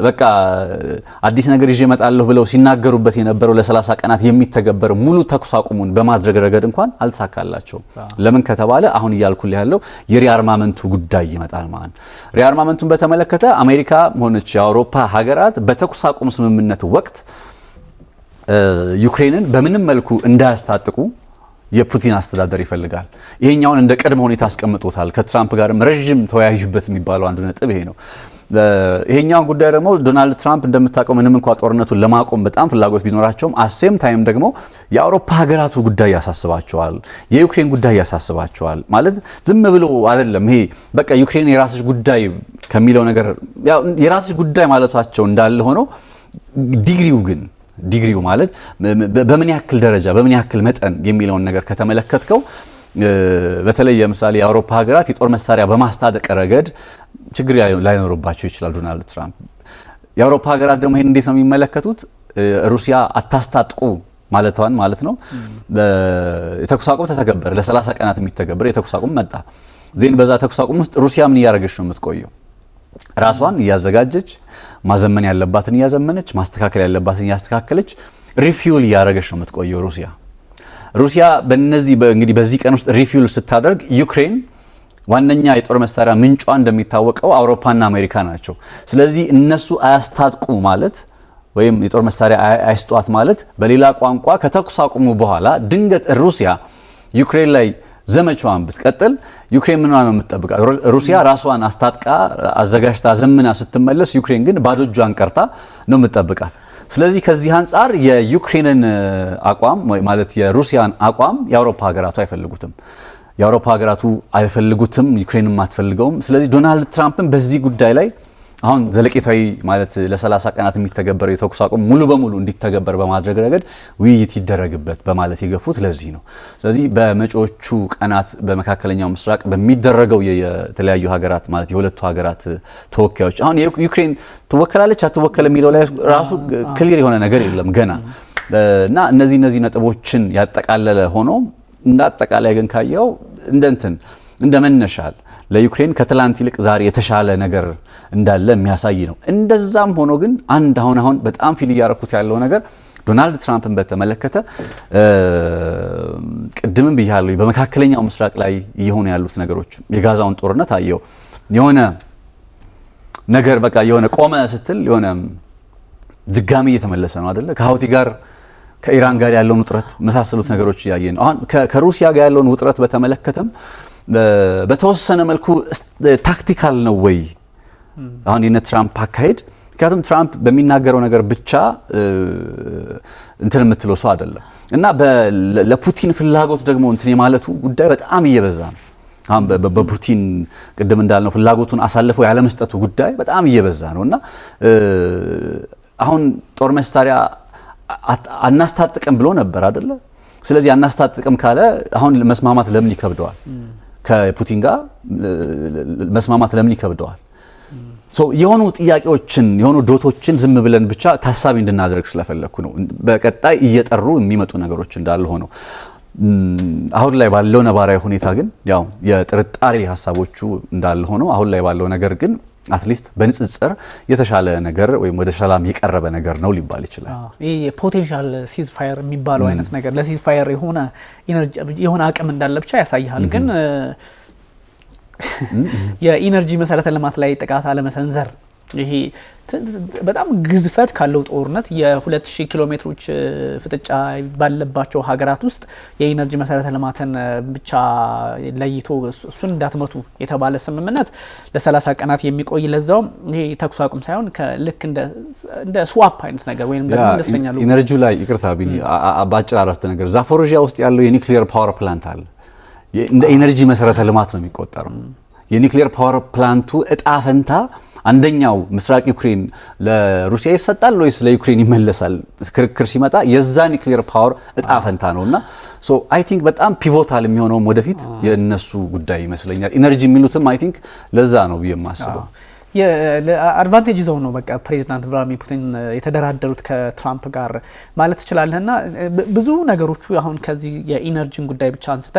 በቃ አዲስ ነገር ይዤ እመጣለሁ ብለው ሲናገሩበት የነበረው ለ30 ቀናት የሚተገበር ሙሉ ተኩስ አቁሙን በማድረግ ረገድ እንኳን አልተሳካላቸውም። ለምን ከተባለ አሁን እያልኩልህ ያለው የሪአርማመንቱ ጉዳይ ይመጣል ማለት ነው። ሪአርማመንቱን በተመለከተ አሜሪካ ሆነች የአውሮፓ ሀገራት በተኩስ አቁም ስምምነት ወቅት ዩክሬንን በምንም መልኩ እንዳያስታጥቁ የፑቲን አስተዳደር ይፈልጋል። ይሄኛውን እንደ ቅድመ ሁኔታ አስቀምጦታል። ከትራምፕ ጋርም ረጅም ተወያዩበት የሚባለው አንዱ ነጥብ ይሄ ነው። ይሄኛውን ጉዳይ ደግሞ ዶናልድ ትራምፕ እንደምታውቀው ምንም እንኳን ጦርነቱን ለማቆም በጣም ፍላጎት ቢኖራቸውም አሴም ታይም ደግሞ የአውሮፓ ሀገራቱ ጉዳይ ያሳስባቸዋል፣ የዩክሬን ጉዳይ ያሳስባቸዋል። ማለት ዝም ብሎ አይደለም ይሄ በቃ ዩክሬን የራስሽ ጉዳይ ከሚለው ነገር ያው የራስሽ ጉዳይ ማለታቸው እንዳለ ሆኖ ዲግሪው ማለት በምን ያክል ደረጃ በምን ያክል መጠን የሚለውን ነገር ከተመለከትከው በተለይ ለምሳሌ የአውሮፓ ሀገራት የጦር መሳሪያ በማስታጠቅ ረገድ ችግር ላይኖርባቸው ይችላል ዶናልድ ትራምፕ። የአውሮፓ ሀገራት ደግሞ ይሄን እንዴት ነው የሚመለከቱት? ሩሲያ አታስታጥቁ ማለቷን ማለት ነው። የተኩስ አቁም ተተገበረ፣ ለ30 ቀናት የሚተገበረ የተኩስ አቁም መጣ። ዜን በዛ ተኩስ አቁም ውስጥ ሩሲያ ምን እያደረገች ነው የምትቆየው? ራሷን እያዘጋጀች፣ ማዘመን ያለባትን እያዘመነች፣ ማስተካከል ያለባትን እያስተካከለች፣ ሪፊውል እያደረገች ነው የምትቆየው ሩሲያ በእነዚህ እንግዲህ በዚህ ቀን ውስጥ ሪፊውል ስታደርግ ዩክሬን ዋነኛ የጦር መሳሪያ ምንጯ እንደሚታወቀው አውሮፓና አሜሪካ ናቸው። ስለዚህ እነሱ አያስታጥቁ ማለት ወይም የጦር መሳሪያ አይስጧት ማለት በሌላ ቋንቋ ከተኩስ አቁሙ በኋላ ድንገት ሩሲያ ዩክሬን ላይ ዘመቻዋን ብትቀጥል ዩክሬን ምን ነው የምትጠብቃት? ሩሲያ ራሷን አስታጥቃ አዘጋጅታ ዘምና ስትመለስ ዩክሬን ግን ባዶ እጇን ቀርታ ነው የምትጠብቃት። ስለዚህ ከዚህ አንጻር የዩክሬንን አቋም ማለት የሩሲያን አቋም የአውሮፓ ሀገራቱ አይፈልጉትም። ዩክሬንም አትፈልገውም። ስለዚህ ዶናልድ ትራምፕን በዚህ ጉዳይ ላይ አሁን ዘለቄታዊ ማለት ለ30 ቀናት የሚተገበረው የተኩስ አቁም ሙሉ በሙሉ እንዲተገበር በማድረግ ረገድ ውይይት ይደረግበት በማለት የገፉት ለዚህ ነው። ስለዚህ በመጪዎቹ ቀናት በመካከለኛው ምስራቅ በሚደረገው የተለያዩ ሀገራት ማለት የሁለቱ ሀገራት ተወካዮች አሁን ዩክሬን ትወከላለች አትወከለ የሚለው ላይ ራሱ ክሊር የሆነ ነገር የለም ገና እና እነዚህ ነጥቦችን ያጠቃለለ ሆኖ እንደ አጠቃላይ ግን ካየው እንደ መነሻል ለዩክሬን ከትላንት ይልቅ ዛሬ የተሻለ ነገር እንዳለ የሚያሳይ ነው። እንደዛም ሆኖ ግን አሁን በጣም ፊል እያረኩት ያለው ነገር ዶናልድ ትራምፕን በተመለከተ ቅድምም ብያለሁ በመካከለኛው ምስራቅ ላይ እየሆኑ ያሉት ነገሮች የጋዛውን ጦርነት አየው የሆነ ነገር በቃ የሆነ ቆመ ስትል የሆነ ድጋሚ እየተመለሰ ነው አይደለ? ከሀውቲ ጋር ከኢራን ጋር ያለውን ውጥረት መሳሰሉት ነገሮች እያየን አሁን ከሩሲያ ጋር ያለውን ውጥረት በተመለከተም በተወሰነ መልኩ ታክቲካል ነው ወይ አሁን የነ ትራምፕ አካሄድ? ምክንያቱም ትራምፕ በሚናገረው ነገር ብቻ የምትለው ሰው አይደለም እና ለፑቲን ፍላጎት ደግሞ የማለቱ ጉዳይ በጣም እየበዛ ነው። አሁን በፑቲን ቅድም እንዳልነው ፍላጎቱን አሳልፈው ያለመስጠቱ ጉዳይ በጣም እየበዛ ነው እና አሁን ጦር መሳሪያ አናስታጥቅም ብሎ ነበር አይደለ? ስለዚህ አናስታጥቅም ካለ አሁን መስማማት ለምን ይከብደዋል? ከፑቲን ጋር መስማማት ለምን ይከብደዋል? የሆኑ ጥያቄዎችን የሆኑ ዶቶችን ዝም ብለን ብቻ ታሳቢ እንድናደርግ ስለፈለኩ ነው። በቀጣይ እየጠሩ የሚመጡ ነገሮች እንዳለ ሆነው አሁን ላይ ባለው ነባራዊ ሁኔታ ግን ያው የጥርጣሬ ሀሳቦቹ እንዳለ ሆነው አሁን ላይ ባለው ነገር ግን አትሊስት በንጽጽር የተሻለ ነገር ወይም ወደ ሰላም የቀረበ ነገር ነው ሊባል ይችላል። ይሄ ፖቴንሻል ሲዝ ፋየር የሚባለው አይነት ነገር ለሲዝ ፋየር የሆነ ኢነርጂ የሆነ አቅም እንዳለ ብቻ ያሳያል። ግን የኢነርጂ መሰረተ ልማት ላይ ጥቃት አለመሰንዘር ይሄ በጣም ግዝፈት ካለው ጦርነት የ2000 ኪሎ ሜትሮች ፍጥጫ ባለባቸው ሀገራት ውስጥ የኢነርጂ መሰረተ ልማትን ብቻ ለይቶ እሱን እንዳትመቱ የተባለ ስምምነት ለ30 ቀናት የሚቆይ ለዛው ይሄ ተኩስ አቁም ሳይሆን ልክ እንደ ስዋፕ አይነት ነገር ወይንም ደግሞ እንደስለኛሉ ኢነርጂ ላይ ይቅርታ ቢኒ ባጭር አረፍተ ነገር ዛፖሮጂያ ውስጥ ያለው የኒውክሊየር ፓወር ፕላንት አለ እንደ ኢነርጂ መሰረተ ልማት ነው የሚቆጠረው። የኒውክሊየር ፓወር ፕላንቱ እጣ ፈንታ አንደኛው ምስራቅ ዩክሬን ለሩሲያ ይሰጣል ወይስ ለዩክሬን ይመለሳል ክርክር ሲመጣ የዛ ኒውክሊየር ፓወር እጣ ፈንታ ነውና አይ ቲንክ በጣም ፒቮታል የሚሆነው ወደፊት የነሱ ጉዳይ ይመስለኛል። ኢነርጂ የሚሉትም አይ ቲንክ ለዛ ነው የማስበው። የአድቫንቴጅ ይዘው ነው በቃ ፕሬዚዳንት ቭላድሚር ፑቲን የተደራደሩት ከትራምፕ ጋር ማለት ትችላለህና ብዙ ነገሮቹ አሁን ከዚህ የኢነርጂን ጉዳይ ብቻ አንስተ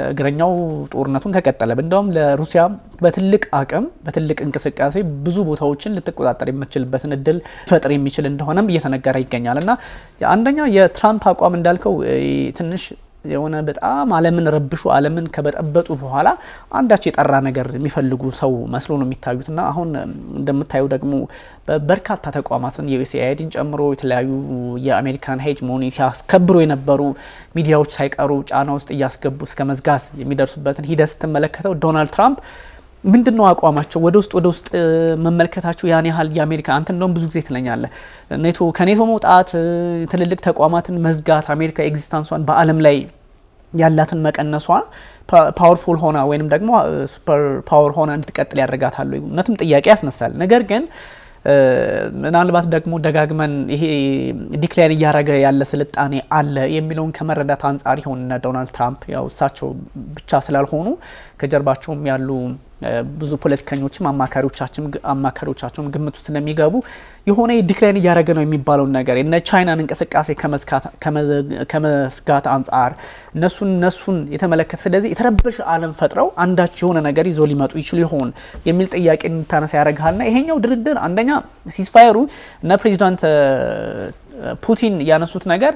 እግረኛው ጦርነቱን ከቀጠለ እንደውም ለሩሲያ በትልቅ አቅም በትልቅ እንቅስቃሴ ብዙ ቦታዎችን ልትቆጣጠር የምትችልበትን እድል ፈጥር የሚችል እንደሆነም እየተነገረ ይገኛልና አንደኛ የትራምፕ አቋም እንዳልከው ትንሽ የሆነ በጣም ዓለምን ረብሹ ዓለምን ከበጠበጡ በኋላ አንዳች የጠራ ነገር የሚፈልጉ ሰው መስሎ ነው የሚታዩትና አሁን እንደምታዩ ደግሞ በርካታ ተቋማትን የዩኤስኤአይዲን ጨምሮ የተለያዩ የአሜሪካን ሄጅሞኒ ሲያስከብሩ የነበሩ ሚዲያዎች ሳይቀሩ ጫና ውስጥ እያስገቡ እስከ መዝጋት የሚደርሱበትን ሂደት ስትመለከተው ዶናልድ ትራምፕ ምንድነው አቋማቸው ወደ ውስጥ መመልከታቸው ያን ያህል የአሜሪካ አንተ እንደውም ብዙ ጊዜ ትለኛለህ ከኔቶ መውጣት ትልልቅ ተቋማትን መዝጋት አሜሪካ ኤግዚስተንሷን በዓለም ላይ ያላትን መቀነሷ ፓወርፉል ሆና ወይንም ደግሞ ሱፐር ፓወር ሆና እንድትቀጥል ያደርጋታል እነትም ጥያቄ ያስነሳል። ነገር ግን ምናልባት ደግሞ ደጋግመን ይሄ ዲክላይን እያደረገ ያለ ስልጣኔ አለ የሚለውን ከመረዳት አንጻር ይሆን ዶናልድ ትራምፕ ያው እሳቸው ብቻ ስላልሆኑ ከጀርባቸውም ያሉ ብዙ ፖለቲከኞችም አማካሪዎቻቸውም ግምት ውስጥ ስለሚገቡ የሆነ ዲክላይን እያደረገ ነው የሚባለው ነገር እነ ቻይናን እንቅስቃሴ ከመስጋት አንጻር እነሱን የተመለከተ ስለዚህ የተረበሸ ዓለም ፈጥረው አንዳች የሆነ ነገር ይዞ ሊመጡ ይችሉ ይሆን የሚል ጥያቄ እንታነሳ ያደርጋልና ይሄኛው ድርድር አንደኛ ሲስፋየሩ እና ፕሬዚዳንት ፑቲን ያነሱት ነገር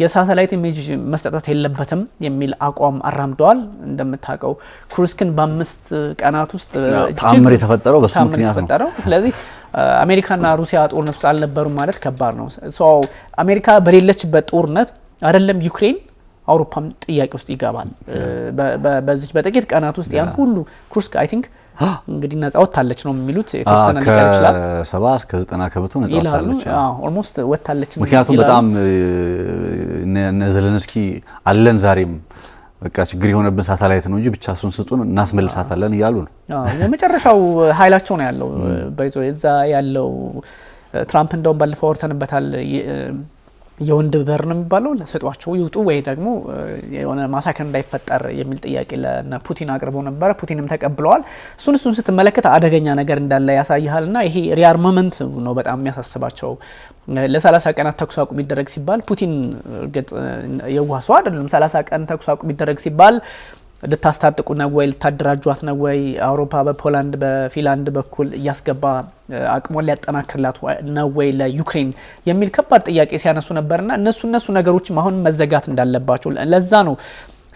የሳተላይት ኢሜጅ መስጠት የለበትም የሚል አቋም አራምደዋል። እንደምታውቀው ክሩስክን በ5 ቀናት ውስጥ ተአምር የተፈጠረው በሱ ምክንያት ነው። ስለዚህ አሜሪካና ሩሲያ ጦርነት ውስጥ አልነበሩም ማለት ከባድ ነው። አሜሪካ በሌለችበት ጦርነት አይደለም ዩክሬን አውሮፓም ጥያቄ ውስጥ ይገባል። በዚህ በጥቂት ቀናት ውስጥ ያን ሁሉ ኩርስክ አይ ቲንክ እንግዲህ ነፃ ወጣለች ነው የሚሉት የተወሰነ ነገር ይችላል ከ70 እስከ 90 ከመቶ ነፃ ወጣለች። ኦልሞስት ወጣለች። ምክንያቱም በጣም ዘለንስኪ አለን ዛሬም በቃ ችግር የሆነብን ሳተላይት ነው እንጂ ብቻ እሱን ስጡን እናስመልሳታለን እያሉ ነው። የመጨረሻው ኃይላቸው ነው ያለው ባይዞ እዛ ያለው ትራምፕ እንደውም ባለፈው ወርተንበታል የወንድ በር ነው የሚባለው ለሰጧቸው ይውጡ ወይ ደግሞ የሆነ ማሳከር እንዳይፈጠር የሚል ጥያቄ ለፑቲን አቅርበው ነበር። ፑቲንም ተቀብለዋል። እሱን ስትመለከት አደገኛ ነገር እንዳለ ያሳይሃልና ይሄ ሪአርማመንት ነው በጣም የሚያሳስባቸው። ለ30 ቀናት ተኩስ አቁም ይደረግ ሲባል ፑቲን እርግጥ የዋህ ሰው አይደለም። 30 ቀን ተኩስ አቁም ይደረግ ሲባል ልታስታጥቁ ነው ወይ ልታደራጇት ነው ወይ አውሮፓ በፖላንድ በፊንላንድ በኩል እያስገባ አቅሞን ሊያጠናክርላት ነው ወይ ለዩክሬን የሚል ከባድ ጥያቄ ሲያነሱ ነበርና እነሱ ነገሮችም አሁን መዘጋት እንዳለባቸው ለዛ ነው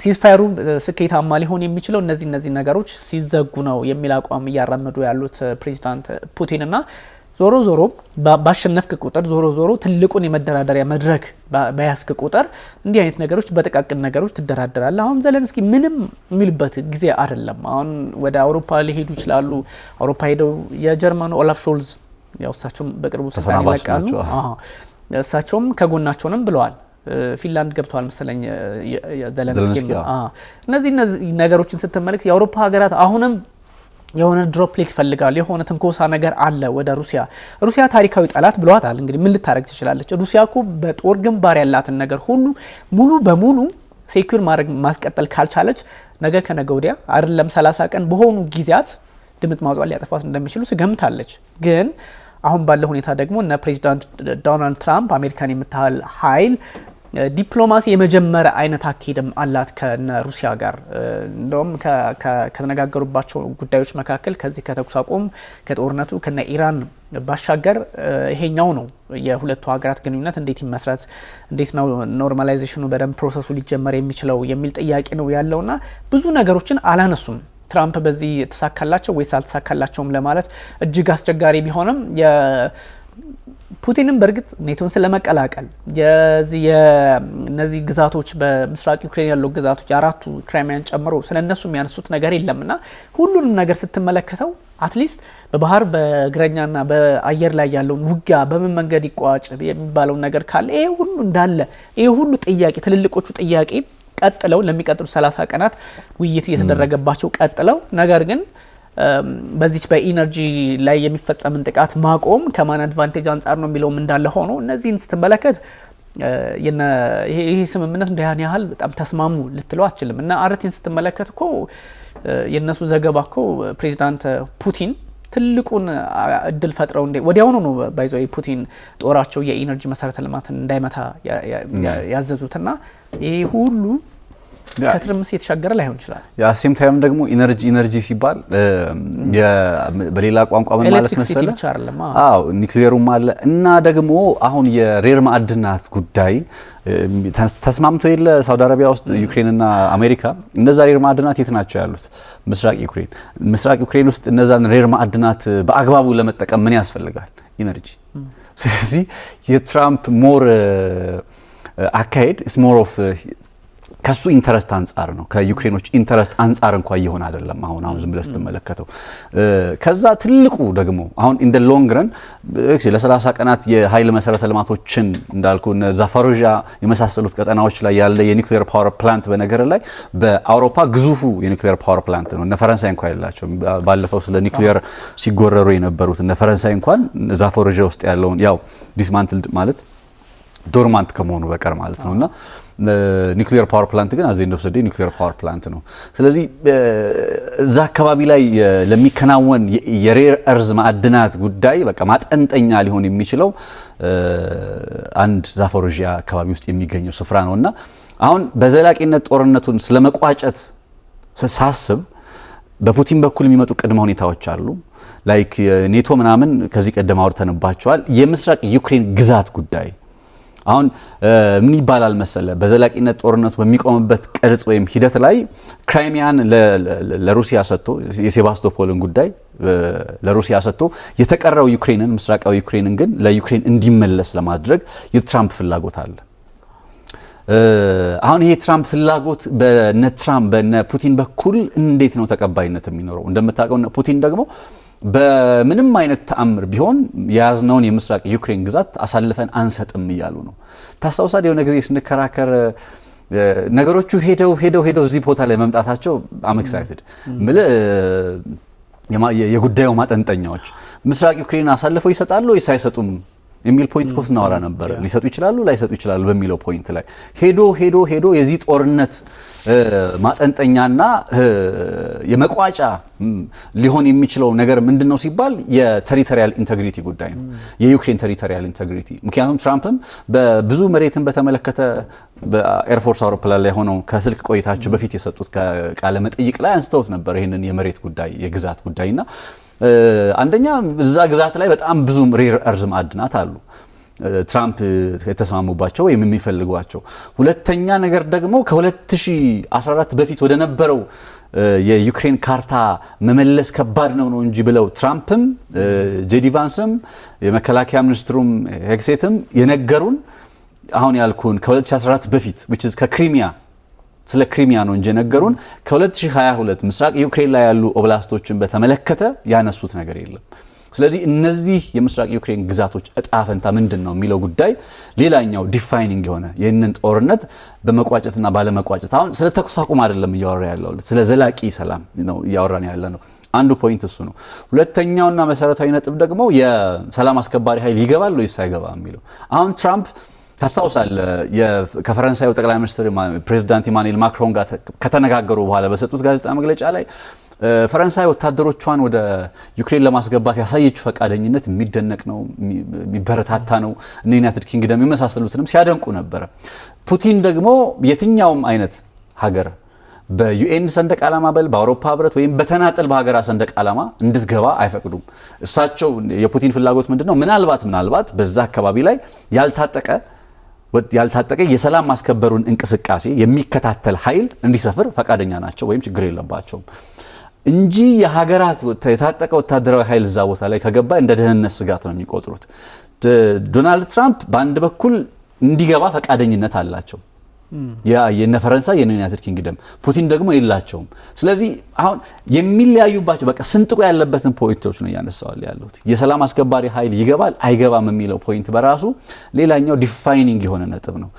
ሲስፋየሩ ስኬታማ ሊሆን የሚችለው እነዚህ ነገሮች ሲዘጉ ነው የሚል አቋም እያራመዱ ያሉት ፕሬዚዳንት ፑቲንና ዞሮ ባሸነፍክ ቁጥር ዞሮ ትልቁን የመደራደሪያ መድረክ በያስክ ቁጥር እንዲህ አይነት ነገሮች በጥቃቅን ነገሮች ትደራደራለህ። አሁን ዘለንስኪ ምንም የሚልበት ጊዜ አይደለም። አሁን ወደ አውሮፓ ሊሄዱ ይችላሉ። አውሮፓ ሄደው የጀርመኑ ኦላፍ ሾልዝ ያው እሳቸውም በቅርቡ ስልጣን ይለቃሉ። እሳቸውም ከጎናቸውንም ብለዋል። ፊንላንድ ገብተዋል መሰለኝ ዘለንስኪ። እነዚህ ነገሮችን ስትመለከት የአውሮፓ ሀገራት አሁንም የሆነ ድሮፕሌት ይፈልጋሉ። የሆነ ትንኮሳ ነገር አለ ወደ ሩሲያ ታሪካዊ ጠላት ብለዋታል። እንግዲህ ምን ልታረግ ትችላለች? ሩሲያ እኮ በጦር ግንባር ያላትን ነገር ሁሉ ሙሉ በሙሉ ሴኩር ማስቀጠል ካልቻለች ነገ ከነገ ወዲያ አይደለም 30 ቀን በሆኑ ጊዜያት ድምጥ ማውጣት ሊያጠፋት እንደሚችሉ ትገምታለች። ግን አሁን ባለው ሁኔታ ደግሞ እነ ፕሬዚዳንት ዶናልድ ትራምፕ አሜሪካን የምታህል ኃይል ዲፕሎማሲ የመጀመሪያ አይነት አካሄድም አላት ከነ ሩሲያ ጋር። እንደውም ከተነጋገሩባቸው ጉዳዮች መካከል ከዚህ ከተኩስ አቁም ከጦርነቱ ከነ ኢራን ባሻገር ይሄኛው ነው የሁለቱ ሀገራት ግንኙነት እንዴት ይመስረት፣ እንዴት ነው ኖርማላይዜሽኑ በደንብ ፕሮሰሱ ሊጀመር የሚችለው የሚል ጥያቄ ነው ያለውና ብዙ ነገሮችን አላነሱም። ትራምፕ በዚህ ተሳካላቸው ወይስ አልተሳካላቸውም ለማለት እጅግ አስቸጋሪ ቢሆንም ፑቲንም በርግጥ ኔቶን ስለመቀላቀል እነዚህ ግዛቶች በምስራቅ ዩክሬን ያለው ግዛቶች አራቱ ክራይሚያን ጨምሮ ስለነሱ የሚያነሱት ነገር የለምና ሁሉንም ነገር ስትመለከተው አትሊስት በባህር በእግረኛና በአየር ላይ ያለውን ውጊያ በምን መንገድ ይቋጭ የሚባለው ነገር ካለ ይሄ ሁሉ እንዳለ ይሄ ሁሉ ጥያቄ ትልልቆቹ ጥያቄ ቀጥለው ለሚቀጥሉ 30 ቀናት ውይይት እየተደረገባቸው ቀጥለው ነገር ግን በዚህ በኢነርጂ ላይ የሚፈጸምን ጥቃት ማቆም ከማን አድቫንቴጅ አንፃር ነው የሚለውም እንዳለ ሆኖ እነዚህን ስትመለከት ይሄ ስምምነት እንደያን ያህል በጣም ተስማሙ ልትለው አትችልም። እና አርቲን ስትመለከት እኮ የነሱ ዘገባ እኮ ፕሬዚዳንት ፑቲን ትልቁን እድል ፈጥረው ወዲያውኑ ነው ባይዘው ፑቲን ጦራቸው የኢነርጂ መሰረተ ልማትን እንዳይመታ ያዘዙትና ይሄ ሁሉ ከትርምስ የተሻገረ ላይሆን ይችላል። ያ ታይም ደግሞ ኢነርጂ ሲባል በሌላ ቋንቋ ምን ማለት መሰለ? አዎ ኒውክሊየሩም አለ እና ደግሞ አሁን የሬር ማዕድናት ጉዳይ ተስማምቶ የለ ሳውዲ አረቢያ ውስጥ ዩክሬንና አሜሪካ እነዛ ሬር ማዕድናት የት ናቸው ያሉት? ምስራቅ ዩክሬን ውስጥ እነዛን ሬር ማዕድናት በአግባቡ ለመጠቀም ምን ያስፈልጋል? ኢነርጂ። ስለዚህ የትራምፕ ሞር አካሄድ ኢስ ሞር ኦፍ ከሱ ኢንተረስት አንጻር ነው ከዩክሬኖች ኢንተረስት አንጻር እንኳን ይሆን አይደለም አሁን ዝም ብለህ ስትመለከተው ከዛ ትልቁ ደግሞ አሁን ኢን ደ ሎንግ ረን ለ30 ቀናት የኃይል መሰረተ ልማቶችን እንዳልኩ ዛፋሮጂያ የመሳሰሉት ቀጠናዎች ላይ ያለ የኒውክሌር ፓወር ፕላንት በነገር ላይ በአውሮፓ ግዙፉ የኒውክሌር ፓወር ፕላንት ነው እነ ፈረንሳይ እንኳን ያላቸው ባለፈው ስለ ኒውክሌር ሲጎረሩ የነበሩት እነ ፈረንሳይ እንኳን ዛፋሮጂያ ውስጥ ያለውን ያው ዲስማንትልድ ማለት ዶርማንት ከመሆኑ በቀር ማለት ነውና ኒውክሌር ፓወር ፕላንት ግን አዘ ኤንድ ኦፍ ዘ ዴይ ኒውክሌር ፓወር ፕላንት ነው ስለዚህ እዛ አካባቢ ላይ ለሚከናወን የሬር እርዝ ማዕድናት ጉዳይ በቃ ማጠንጠኛ ሊሆን የሚችለው አንድ ዛፋሮጂያ አካባቢ ውስጥ የሚገኘው ስፍራ ነውና አሁን በዘላቂነት ጦርነቱን ስለመቋጨት ሳስብ በፑቲን በኩል የሚመጡ ቅድመ ሁኔታዎች አሉ ላይክ ኔቶ ምናምን ከዚህ ቀደም አውርተንባቸዋል የምስራቅ ዩክሬን ግዛት ጉዳይ አሁን ምን ይባላል መሰለ በዘላቂነት ጦርነቱ በሚቆምበት ቅርጽ ወይም ሂደት ላይ ክራይሚያን ለሩሲያ ሰጥቶ የሴባስቶፖልን ጉዳይ ለሩሲያ ሰጥቶ የተቀረው ዩክሬንን ምስራቃዊ ዩክሬንን ግን ለዩክሬን እንዲመለስ ለማድረግ የትራምፕ ፍላጎት አለ አሁን ይሄ ትራምፕ ፍላጎት በነ ፑቲን በኩል እንዴት ነው ተቀባይነት የሚኖረው እንደምታውቀው ፑቲን ደግሞ በምንም አይነት ተአምር ቢሆን ያዝነውን የምስራቅ ዩክሬን ግዛት አሳልፈን አንሰጥም ይያሉ ነው ታስታውሳለህ የሆነ ጊዜ ስንከራከር ነገሮቹ ሄደው እዚህ ቦታ ላይ መምጣታቸው አም ኤክሳይትድ የጉዳዩ ማጠንጠኛዎች ምስራቅ ዩክሬን አሳልፈው ይሰጣሉ ወይስ አይሰጡም የሚል ፖይንት ኮስ እናወራ ነበር ሊሰጡ ይችላሉ ላይሰጡ ይችላሉ በሚለው ፖይንት ላይ ሄዶ የዚህ ጦርነት ማጠንጠኛና የመቋጫ ሊሆን የሚችለው ነገር ምንድነው ሲባል የቴሪቶሪያል ኢንቴግሪቲ ጉዳይ ነው የዩክሬን ቴሪቶሪያል ኢንቴግሪቲ ምክንያቱም ትራምፕም በብዙ መሬትን በተመለከተ በኤርፎርስ አውሮፕላን ላይ ሆነው ከስልክ ቆይታቸው በፊት የሰጡት ቃለ መጠይቅ ላይ አንስተውት ነበር ይሄንን የመሬት ጉዳይ የግዛት ጉዳይና አንደኛ እዛ ግዛት ላይ በጣም ብዙ ሬር እርዝ ማዕድናት አሉ ትራምፕ የተስማሙባቸው ወይም የሚፈልጓቸው ሁለተኛ ነገር ደግሞ ከ2014 በፊት ወደ ነበረው የዩክሬን ካርታ መመለስ ከባድ ነው እንጂ ብለው ትራምፕም ጄዲ ቫንስም የመከላከያ ሚኒስትሩም ሄክሴትም የነገሩን አሁን ያልኩን ከ2014 በፊት which is ከክሪሚያ ስለ ክሪሚያ ነው እንጂ ነገሩን ከ2022 ምስራቅ ዩክሬን ላይ ያሉ ኦብላስቶችን በተመለከተ ያነሱት ነገር የለም ስለዚህ እነዚህ የምስራቅ ዩክሬን ግዛቶች እጣፈንታ ምንድነው የሚለው ጉዳይ ሌላኛው ዲፋይኒንግ የሆነ የነን ጦርነት በመቋጨትና ባለመቋጨት አሁን ስለ ተኩስ አቁም አይደለም እያወራ ያለው ስለ ዘላቂ ሰላም ነው እያወራን ያለነው አንዱ ፖይንት እሱ ነው ሁለተኛውና መሰረታዊ ነጥብ ደግሞ የሰላም አስከባሪ ኃይል ይገባል ወይስ አይገባም የሚለው አሁን ትራምፕ ታስታውሳለህ ከፈረንሳዩ ጠቅላይ ሚኒስትር ፕሬዝዳንት ኢማኑኤል ማክሮን ጋር ከተነጋገሩ በኋላ በሰጡት ጋዜጣ መግለጫ ላይ ፈረንሳይ ወታደሮቿን ወደ ዩክሬን ለማስገባት ያሳየችው ፈቃደኝነት የሚደነቅ ነው የሚበረታታ ነው እነ ዩናይትድ ኪንግደም የመሳሰሉትንም ሲያደንቁ ነበር ፑቲን ደግሞ የትኛውም አይነት ሀገር በዩኤን ሰንደቅ ዓላማ በአውሮፓ ህብረት ወይም በተናጠል በሀገራ ሰንደቅ ዓላማ እንድትገባ አይፈቅዱም እሳቸው የፑቲን ፍላጎት ምንድነው ምናልባት በዛ አካባቢ ላይ ያልታጠቀ የሰላም ማስከበሩን እንቅስቃሴ የሚከታተል ኃይል እንዲሰፍር ፈቃደኛ ናቸው ወይም ችግር የለባቸውም እንጂ የሀገራት የታጠቀ ወታደራዊ ኃይል እዛ ቦታ ላይ ከገባ እንደ ደህንነት ስጋት ነው የሚቆጥሩት ዶናልድ ትራምፕ በአንድ በኩል እንዲገባ ፈቃደኝነት አላቸው የነ ፈረንሳይ የነ ዩናይትድ ኪንግደም ፑቲን ደግሞ የላቸውም ስለዚህ አሁን የሚለያዩባቸው በቃ ስንጥቆ ያለበትን ፖይንቶች ነው ያነሳዋል ያሉት የሰላም አስከባሪ ኃይል ይገባል አይገባም የሚለው ፖይንት በራሱ ሌላኛው ዲፋይኒንግ የሆነ ነጥብ ነው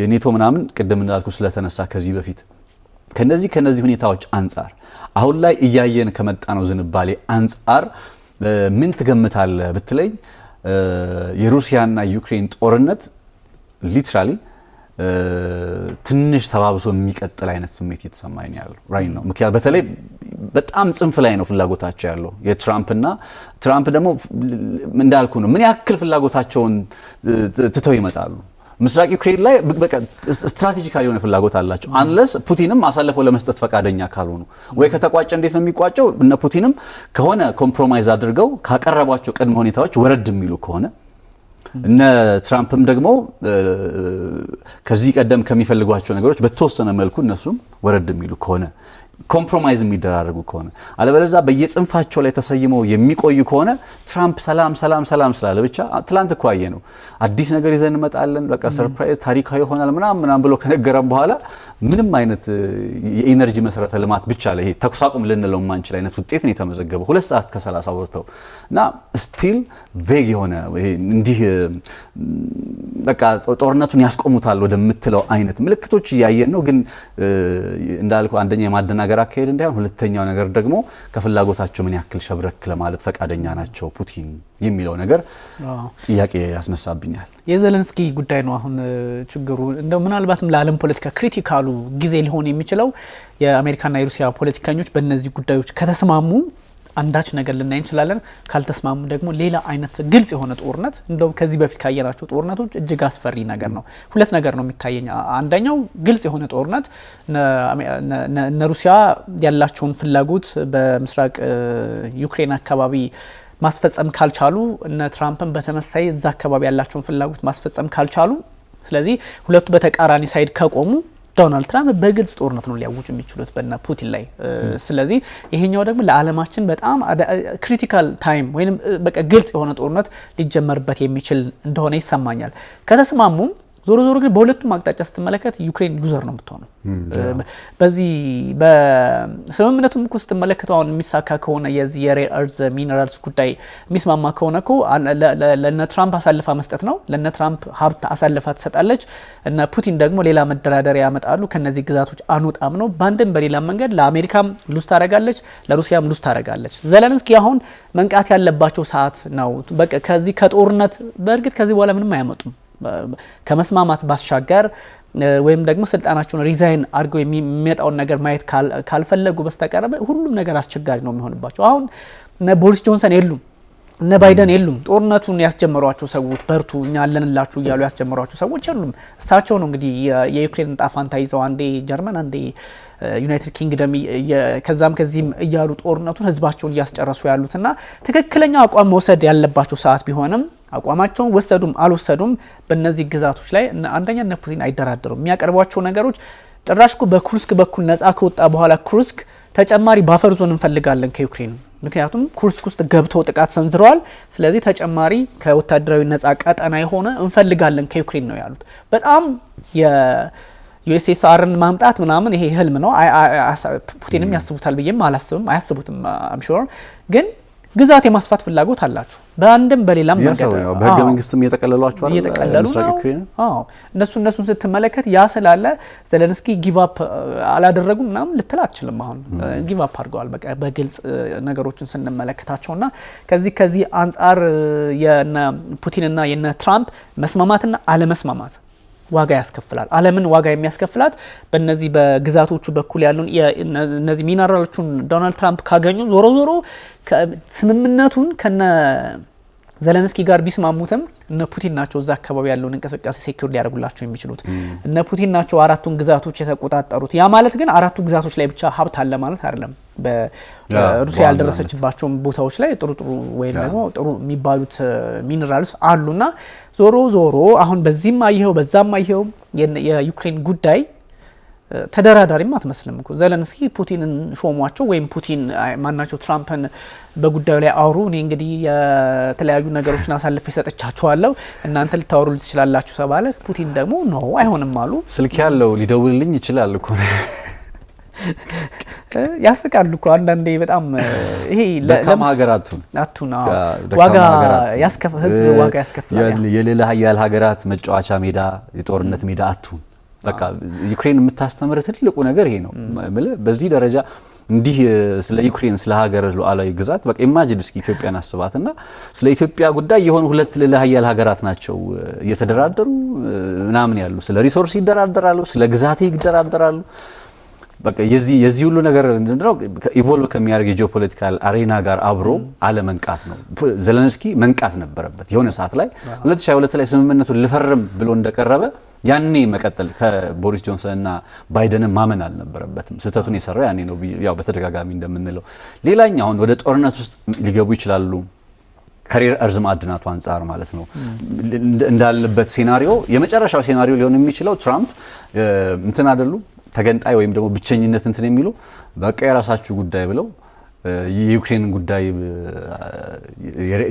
የኔቶ ምናምን ቅድም እንዳልኩ ስለተነሳ ከዚህ በፊት ከነዚህ ሁኔታዎች አንፃር አሁን ላይ እያየን ከመጣ ነው ዝንባሌ አንፃር ምን ትገምታለህ ብትለኝ የሩሲያና ዩክሬን ጦርነት ሊትራሊ ትንሽ ተባብሶ የሚቀጥል አይነት ስሜት እየተሰማኝ ነው ያለው ራይት ነው ምክንያቱም በተለይ በጣም ጽንፍ ላይ ነው ፍላጎታቸው ያለው ትራምፕ ደግሞ እንዳልኩ ነው ምን ያክል ፍላጎታቸውን ትተው ይመጣሉ ምስራቅ ዩክሬን ላይ በቃ ስትራቴጂካሊ የሆነ ፍላጎት አላቸው አንለስ ፑቲንም አሳልፈው ለመስጠት ፈቃደኛ ካልሆኑ ወይ ከተቋጨ እንዴት ነው የሚቋጨው እነ ፑቲንም ከሆነ ኮምፕሮማይዝ አድርገው ካቀረቧቸው ቅድመ ሁኔታዎች ወረድ የሚሉ ከሆነ እነ ትራምፕም ደግሞ ከዚህ ቀደም ከሚፈልጓቸው ነገሮች በተወሰነ መልኩ እነሱም ወረድ የሚሉ ከሆነ ኮምፕሮማይዝ የሚደራረጉ ከሆነ አለበለዚያ በየጽንፋቸው ላይ ተሰይመው የሚቆዩ ከሆነ ትራምፕ ሰላም ስላለ ብቻ ትላንት እኮ አየ ነው አዲስ ነገር ይዘን እንመጣለን በቃ ሰርፕራይዝ ታሪካዊ ይሆናል ምናምን ብሎ ከነገረን በኋላ ምንም አይነት የኢነርጂ መሰረተ ልማት ብቻ ላይ ተኩስ አቁም ልንለው ማንችል አይነት ውጤት ነው የተመዘገበው 2 ሰዓት ከ30 ወርተው እና ስቲል ቬግ የሆነ ይሄ እንዲህ በቃ ጦርነቱን ያስቆሙታል ወደምትለው አይነት ምልክቶች እያየን ነው ግን እንዳልኩ አንደኛ የማደናገር አካሄድ እንዳይሆን ሁለተኛው ነገር ደግሞ ከፍላጎታቸው ምን ያክል ሸብረክ ለማለት ፈቃደኛ ናቸው ፑቲን የሚለው ነገር ጥያቄ ያስነሳብኛል የዘለንስኪ ጉዳይ ነው አሁን ችግሩ እንደው ምናልባትም ለዓለም ፖለቲካ ክሪቲካሉ ጊዜ ሊሆን የሚችለው የአሜሪካና የሩሲያ ፖለቲከኞች በእነዚህ ጉዳዮች ከተስማሙ አንዳች ነገር ልናይ እንችላለን ካልተስማሙ ደግሞ ሌላ አይነት ግልጽ የሆነ ጦርነት እንደው ከዚህ በፊት ካየናቸው ጦርነቶች እጅግ አስፈሪ ነገር ነው ሁለት ነገር ነው የሚታየኝ አንደኛው ግልጽ የሆነ ጦርነት እነ ሩሲያ ያላቸውን ፍላጎት በምስራቅ ዩክሬን አካባቢ ማስፈጸም ካልቻሉ እነ ትራምፕን በተመሳይ እዛ አካባቢ ያላቸውን ፍላጎት ማስፈጸም ካልቻሉ ስለዚህ ሁለቱ በተቃራኒ ሳይድ ከቆሙ ዶናልድ ትራምፕ በግልጽ ጦርነት ነው ሊያውጁ የሚችሉት በእነ ፑቲን ላይ ስለዚህ ይሄኛው ደግሞ ለዓለማችን በጣም ክሪቲካል ታይም ወይንም በቃ ግልጽ የሆነ ጦርነት ሊጀመርበት የሚችል እንደሆነ ይሰማኛል ከተስማሙም ዞሮ ግን በሁለቱም አቅጣጫ ስትመለከት ዩክሬን ሉዘር ነው የምትሆነው በዚህ በስምምነቱም እኮ ስትመለከተው አሁን የሚሳካ ከሆነ የዚህ የሬር እርዝ ሚነራልስ ጉዳይ የሚስማማ ከሆነ እኮ ለነ ትራምፕ አሳልፋ መስጠት ነው ለነ ትራምፕ ሀብት አሳልፋ ትሰጣለች እነ ፑቲን ደግሞ ሌላ መደራደሪያ ያመጣሉ ከነዚህ ግዛቶች አንወጣም ነው ባንድም በሌላ መንገድ ለአሜሪካም ሉዝ ታረጋለች ለሩሲያም ሉዝ ታረጋለች ዘለንስኪ አሁን መንቃት ያለባቸው ሰዓት ነው በቃ ከዚህ ከጦርነት በእርግጥ ከዚህ በኋላ ምንም አያመጡም ከመስማማት ባሻገር ወይም ደግሞ ስልጣናቸውን ሪዛይን አድርገው የሚመጣውን ነገር ማየት ካልፈለጉ በስተቀር ሁሉም ነገር አስቸጋሪ ነው የሚሆንባቸው አሁን ቦሪስ ጆንሰን የሉም እነ ባይደን የሉም ጦርነቱን ያስጀመሯቸው ሰዎች በርቱ እኛ አለንላችሁ እያሉ ያስጀመሯቸው ሰዎች የሉም እሳቸው ነው እንግዲህ የዩክሬን ጣፋንታ ይዘው አንዴ ጀርመን አንዴ ዩናይትድ ኪንግደም ከዛም እያሉ ጦርነቱን ህዝባቸውን እያስጨረሱ ያሉትና ትክክለኛ አቋም መውሰድ ያለባቸው ሰዓት ቢሆንም አቋማቸውን ወሰዱም አልወሰዱም በእነዚህ ግዛቶች ላይ አንደኛ እነ ፑቲን አይደራደሩም የሚያቀርቧቸው ነገሮች ጭራሽ በኩርስክ በኩል ነፃ ከወጣ በኋላ ኩርስክ ተጨማሪ ባፈር ዞን እንፈልጋለን ከዩክሬን ምክንያቱም ኩርስክ ውስጥ ገብተው ጥቃት ሰንዝረዋል ስለዚህ ተጨማሪ ከወታደራዊ ነፃ ቀጠና የሆነ እንፈልጋለን ከዩክሬን ነው ያሉት በጣም የዩኤስኤስአርን ማምጣት ምናምን ይሄ ህልም ነው ፑቲንም ያስቡታል ብዬም አላስብም አያስቡትም አምሹር ግን ግዛት የማስፋት ፍላጎት አላችሁ በአንድም በሌላም ነገር በህገ መንግስትም እየተቀለሏቸው አይደል እየተቀለሉ ነው እነሱን ስትመለከት ያ ስላለ ዘለንስኪ ጊቭ አፕ አላደረጉም ምናምን ልትል አትችልም አሁን ጊቭ አፕ አድርገዋል በቃ በግልጽ ነገሮችን ስንመለከታቸውና ከዚህ አንፃር የነ ፑቲንና የነ ትራምፕ መስማማትና አለመስማማት ዋጋ ያስከፍላል ዓለምን ዋጋ የሚያስከፍላት በእነዚህ በግዛቶቹ በኩል ያሉን እነዚህ ሚነራሎቹን ዶናልድ ትራምፕ ካገኙ ዞሮ ስምምነቱን ከነ ዘለንስኪ ጋር ቢስማሙትም እነ ፑቲን ናቸው እዛ አካባቢ ያለውን እንቅስቃሴ ሴኩር ሊያደርጉላቸው የሚችሉት እነ ፑቲን ናቸው አራቱን ግዛቶች የተቆጣጠሩት ያ ማለት ግን አራቱ ግዛቶች ላይ ብቻ ሀብት አለ ማለት አይደለም በሩሲያ ያልደረሰችባቸው ቦታዎች ላይ ጥሩ ወይም ደግሞ ጥሩ የሚባሉት ሚነራልስ አሉና ዞሮ አሁን በዚህም አየው በዛም አየው የዩክሬን ጉዳይ ተደራዳሪም አትመስልም እኮ ዘለንስኪ ፑቲንን ሾሟቸው ወይም ፑቲን ማናቸው ትራምፕን በጉዳዩ ላይ አውሩ እኔ እንግዲህ የተለያዩ ነገሮችን አሳልፈ ይሰጣቻቸዋለሁ እናንተ ልታወሩ ልትችላላችሁ ተባለ ፑቲን ደግሞ ነው አይሆንም አሉ ስልክ ያለው ሊደውልልኝ ይችላል እኮ ያስቃሉ እኮ አንዳንዴ በጣም ይሄ ለከማ ሀገራቱን ዋጋ ህዝብ ዋጋ ያስከፍላል የሌላ ሀያል ሀገራት መጫወቻ ሜዳ የጦርነት ሜዳ አቱን በቃ ዩክሬን የምታስተምር ትልቁ ነገር ይሄ ነው በዚህ ደረጃ እንዲህ ስለ ዩክሬን ስለ ሀገር ሉዓላዊ ግዛት በቃ ኢማጂን እስኪ ኢትዮጵያን አስባትና ስለ ኢትዮጵያ ጉዳይ የሆኑ ሁለት ሌላ ሀያል ሀገራት ናቸው እየተደራደሩ ምናምን ያሉ ስለ ሪሶርስ ይደራደራሉ ስለ ግዛት ይደራደራሉ በቃ የዚህ ሁሉ ነገር እንደው ኢቮልቭ ከሚያደርግ የጂኦፖለቲካል አሬና ጋር አብሮ አለመንቃት ነው ዘለንስኪ መንቃት ነበረበት የሆነ ሰዓት ላይ 2022 ላይ ስምምነቱን ልፈርም ብሎ እንደቀረበ ያኔ መቀጠል ከቦሪስ ጆንሰን እና ባይደን ማመን አልነበረበትም ስህተቱን የሰራው ያኔ ነው ያው በተደጋጋሚ እንደምንለው ሌላኛው አሁን ወደ ጦርነት ውስጥ ሊገቡ ይችላሉ ከሬር እርዝ ማዕድናቱ አንፃር ማለት ነው እንዳለበት ሴናሪዮ የመጨረሻው ሴናሪዮ ሊሆን የሚችለው ትራምፕ እንትን አይደሉ ተገንጣይ ወይም ደግሞ ብቸኝነት እንትን የሚሉ በቃ የራሳችሁ ጉዳይ ብለው የዩክሬንን ጉዳይ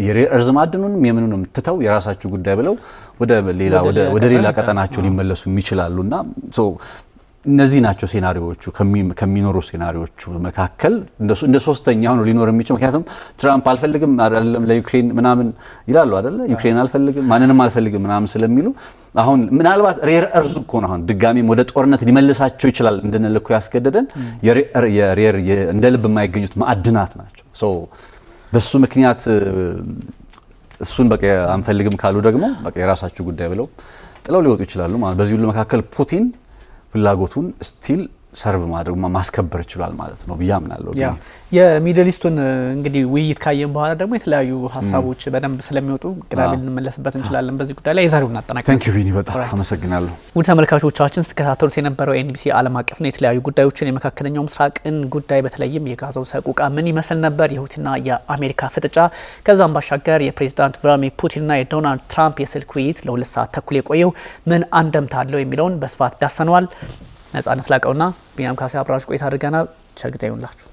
የርዕዝ ማዕድኑንም የምኑንም ትተው የራሳችሁ ጉዳይ ብለው ወደ ሌላ ቀጠናቸው ሊመለሱ ይችላሉና እነዚህ ናቸው ሴናሪዎቹ ከሚኖሩ ሴናሪዎቹ መካከል እንደ ሶስተኛው ነው ሊኖር የሚችል። ምክንያቱም ትራምፕ አልፈልግም አይደለም ለዩክሬን ምናምን ይላሉ አይደለ? ዩክሬን አልፈልግም ማንንም አልፈልግም ምናምን ስለሚሉ አሁን ምናልባት ሬር እርዝ እኮ ነው አሁን ድጋሜም ወደ ጦርነት ሊመልሳቸው ይችላል እንድንል እኮ ያስገደደን የሬር እንደ ልብ የማይገኙት ማዕድናት ናቸው። ሶ በሱ ምክንያት እሱን በቃ አንፈልግም ካሉ ደግሞ በቃ የራሳቸው ጉዳይ ብለው ጥለው ሊወጡ ይችላሉ ማለት። በዚህ ሁሉ መካከል ፑቲን ፍላጎቱን ስቲል ሰርቭ ማድረግ ማስከበር ይችላል ማለት ነው ብያምናለሁ። የሚድል ኢስቱን እንግዲህ ውይይት ካየን በኋላ ደግሞ የተለያዩ ሀሳቦች በደንብ ስለሚወጡ ቅዳሜ እንመለስበት እንችላለን በዚህ ጉዳይ ላይ። የዛሬውን እናጠናቀቅ። ታንክ ዩ ቢኒ በጣም አመሰግናለሁ። ውድ ተመልካቾቻችን ስትከታተሉት የነበረው ኤንቢሲ ዓለም አቀፍ ነው። የተለያዩ ጉዳዮችን የመካከለኛው ምስራቅን ጉዳይ በተለይም የጋዛው ሰቆቃ ምን ይመስል ነበር፣ የሁቲና የአሜሪካ ፍጥጫ፣ ከዛም ባሻገር የፕሬዝዳንት ቭላድሚር ፑቲንና የዶናልድ ትራምፕ የስልክ ውይይት ለ2 ሰዓት ተኩል የቆየው ምን አንደምታ አለው የሚለውን በስፋት ዳሰነዋል። ነጻነት ላቀውና ቢኒያም ካሴ አብራችሁ ቆይታ አድርገናል። ቸር ጊዜ ይሁንላችሁ።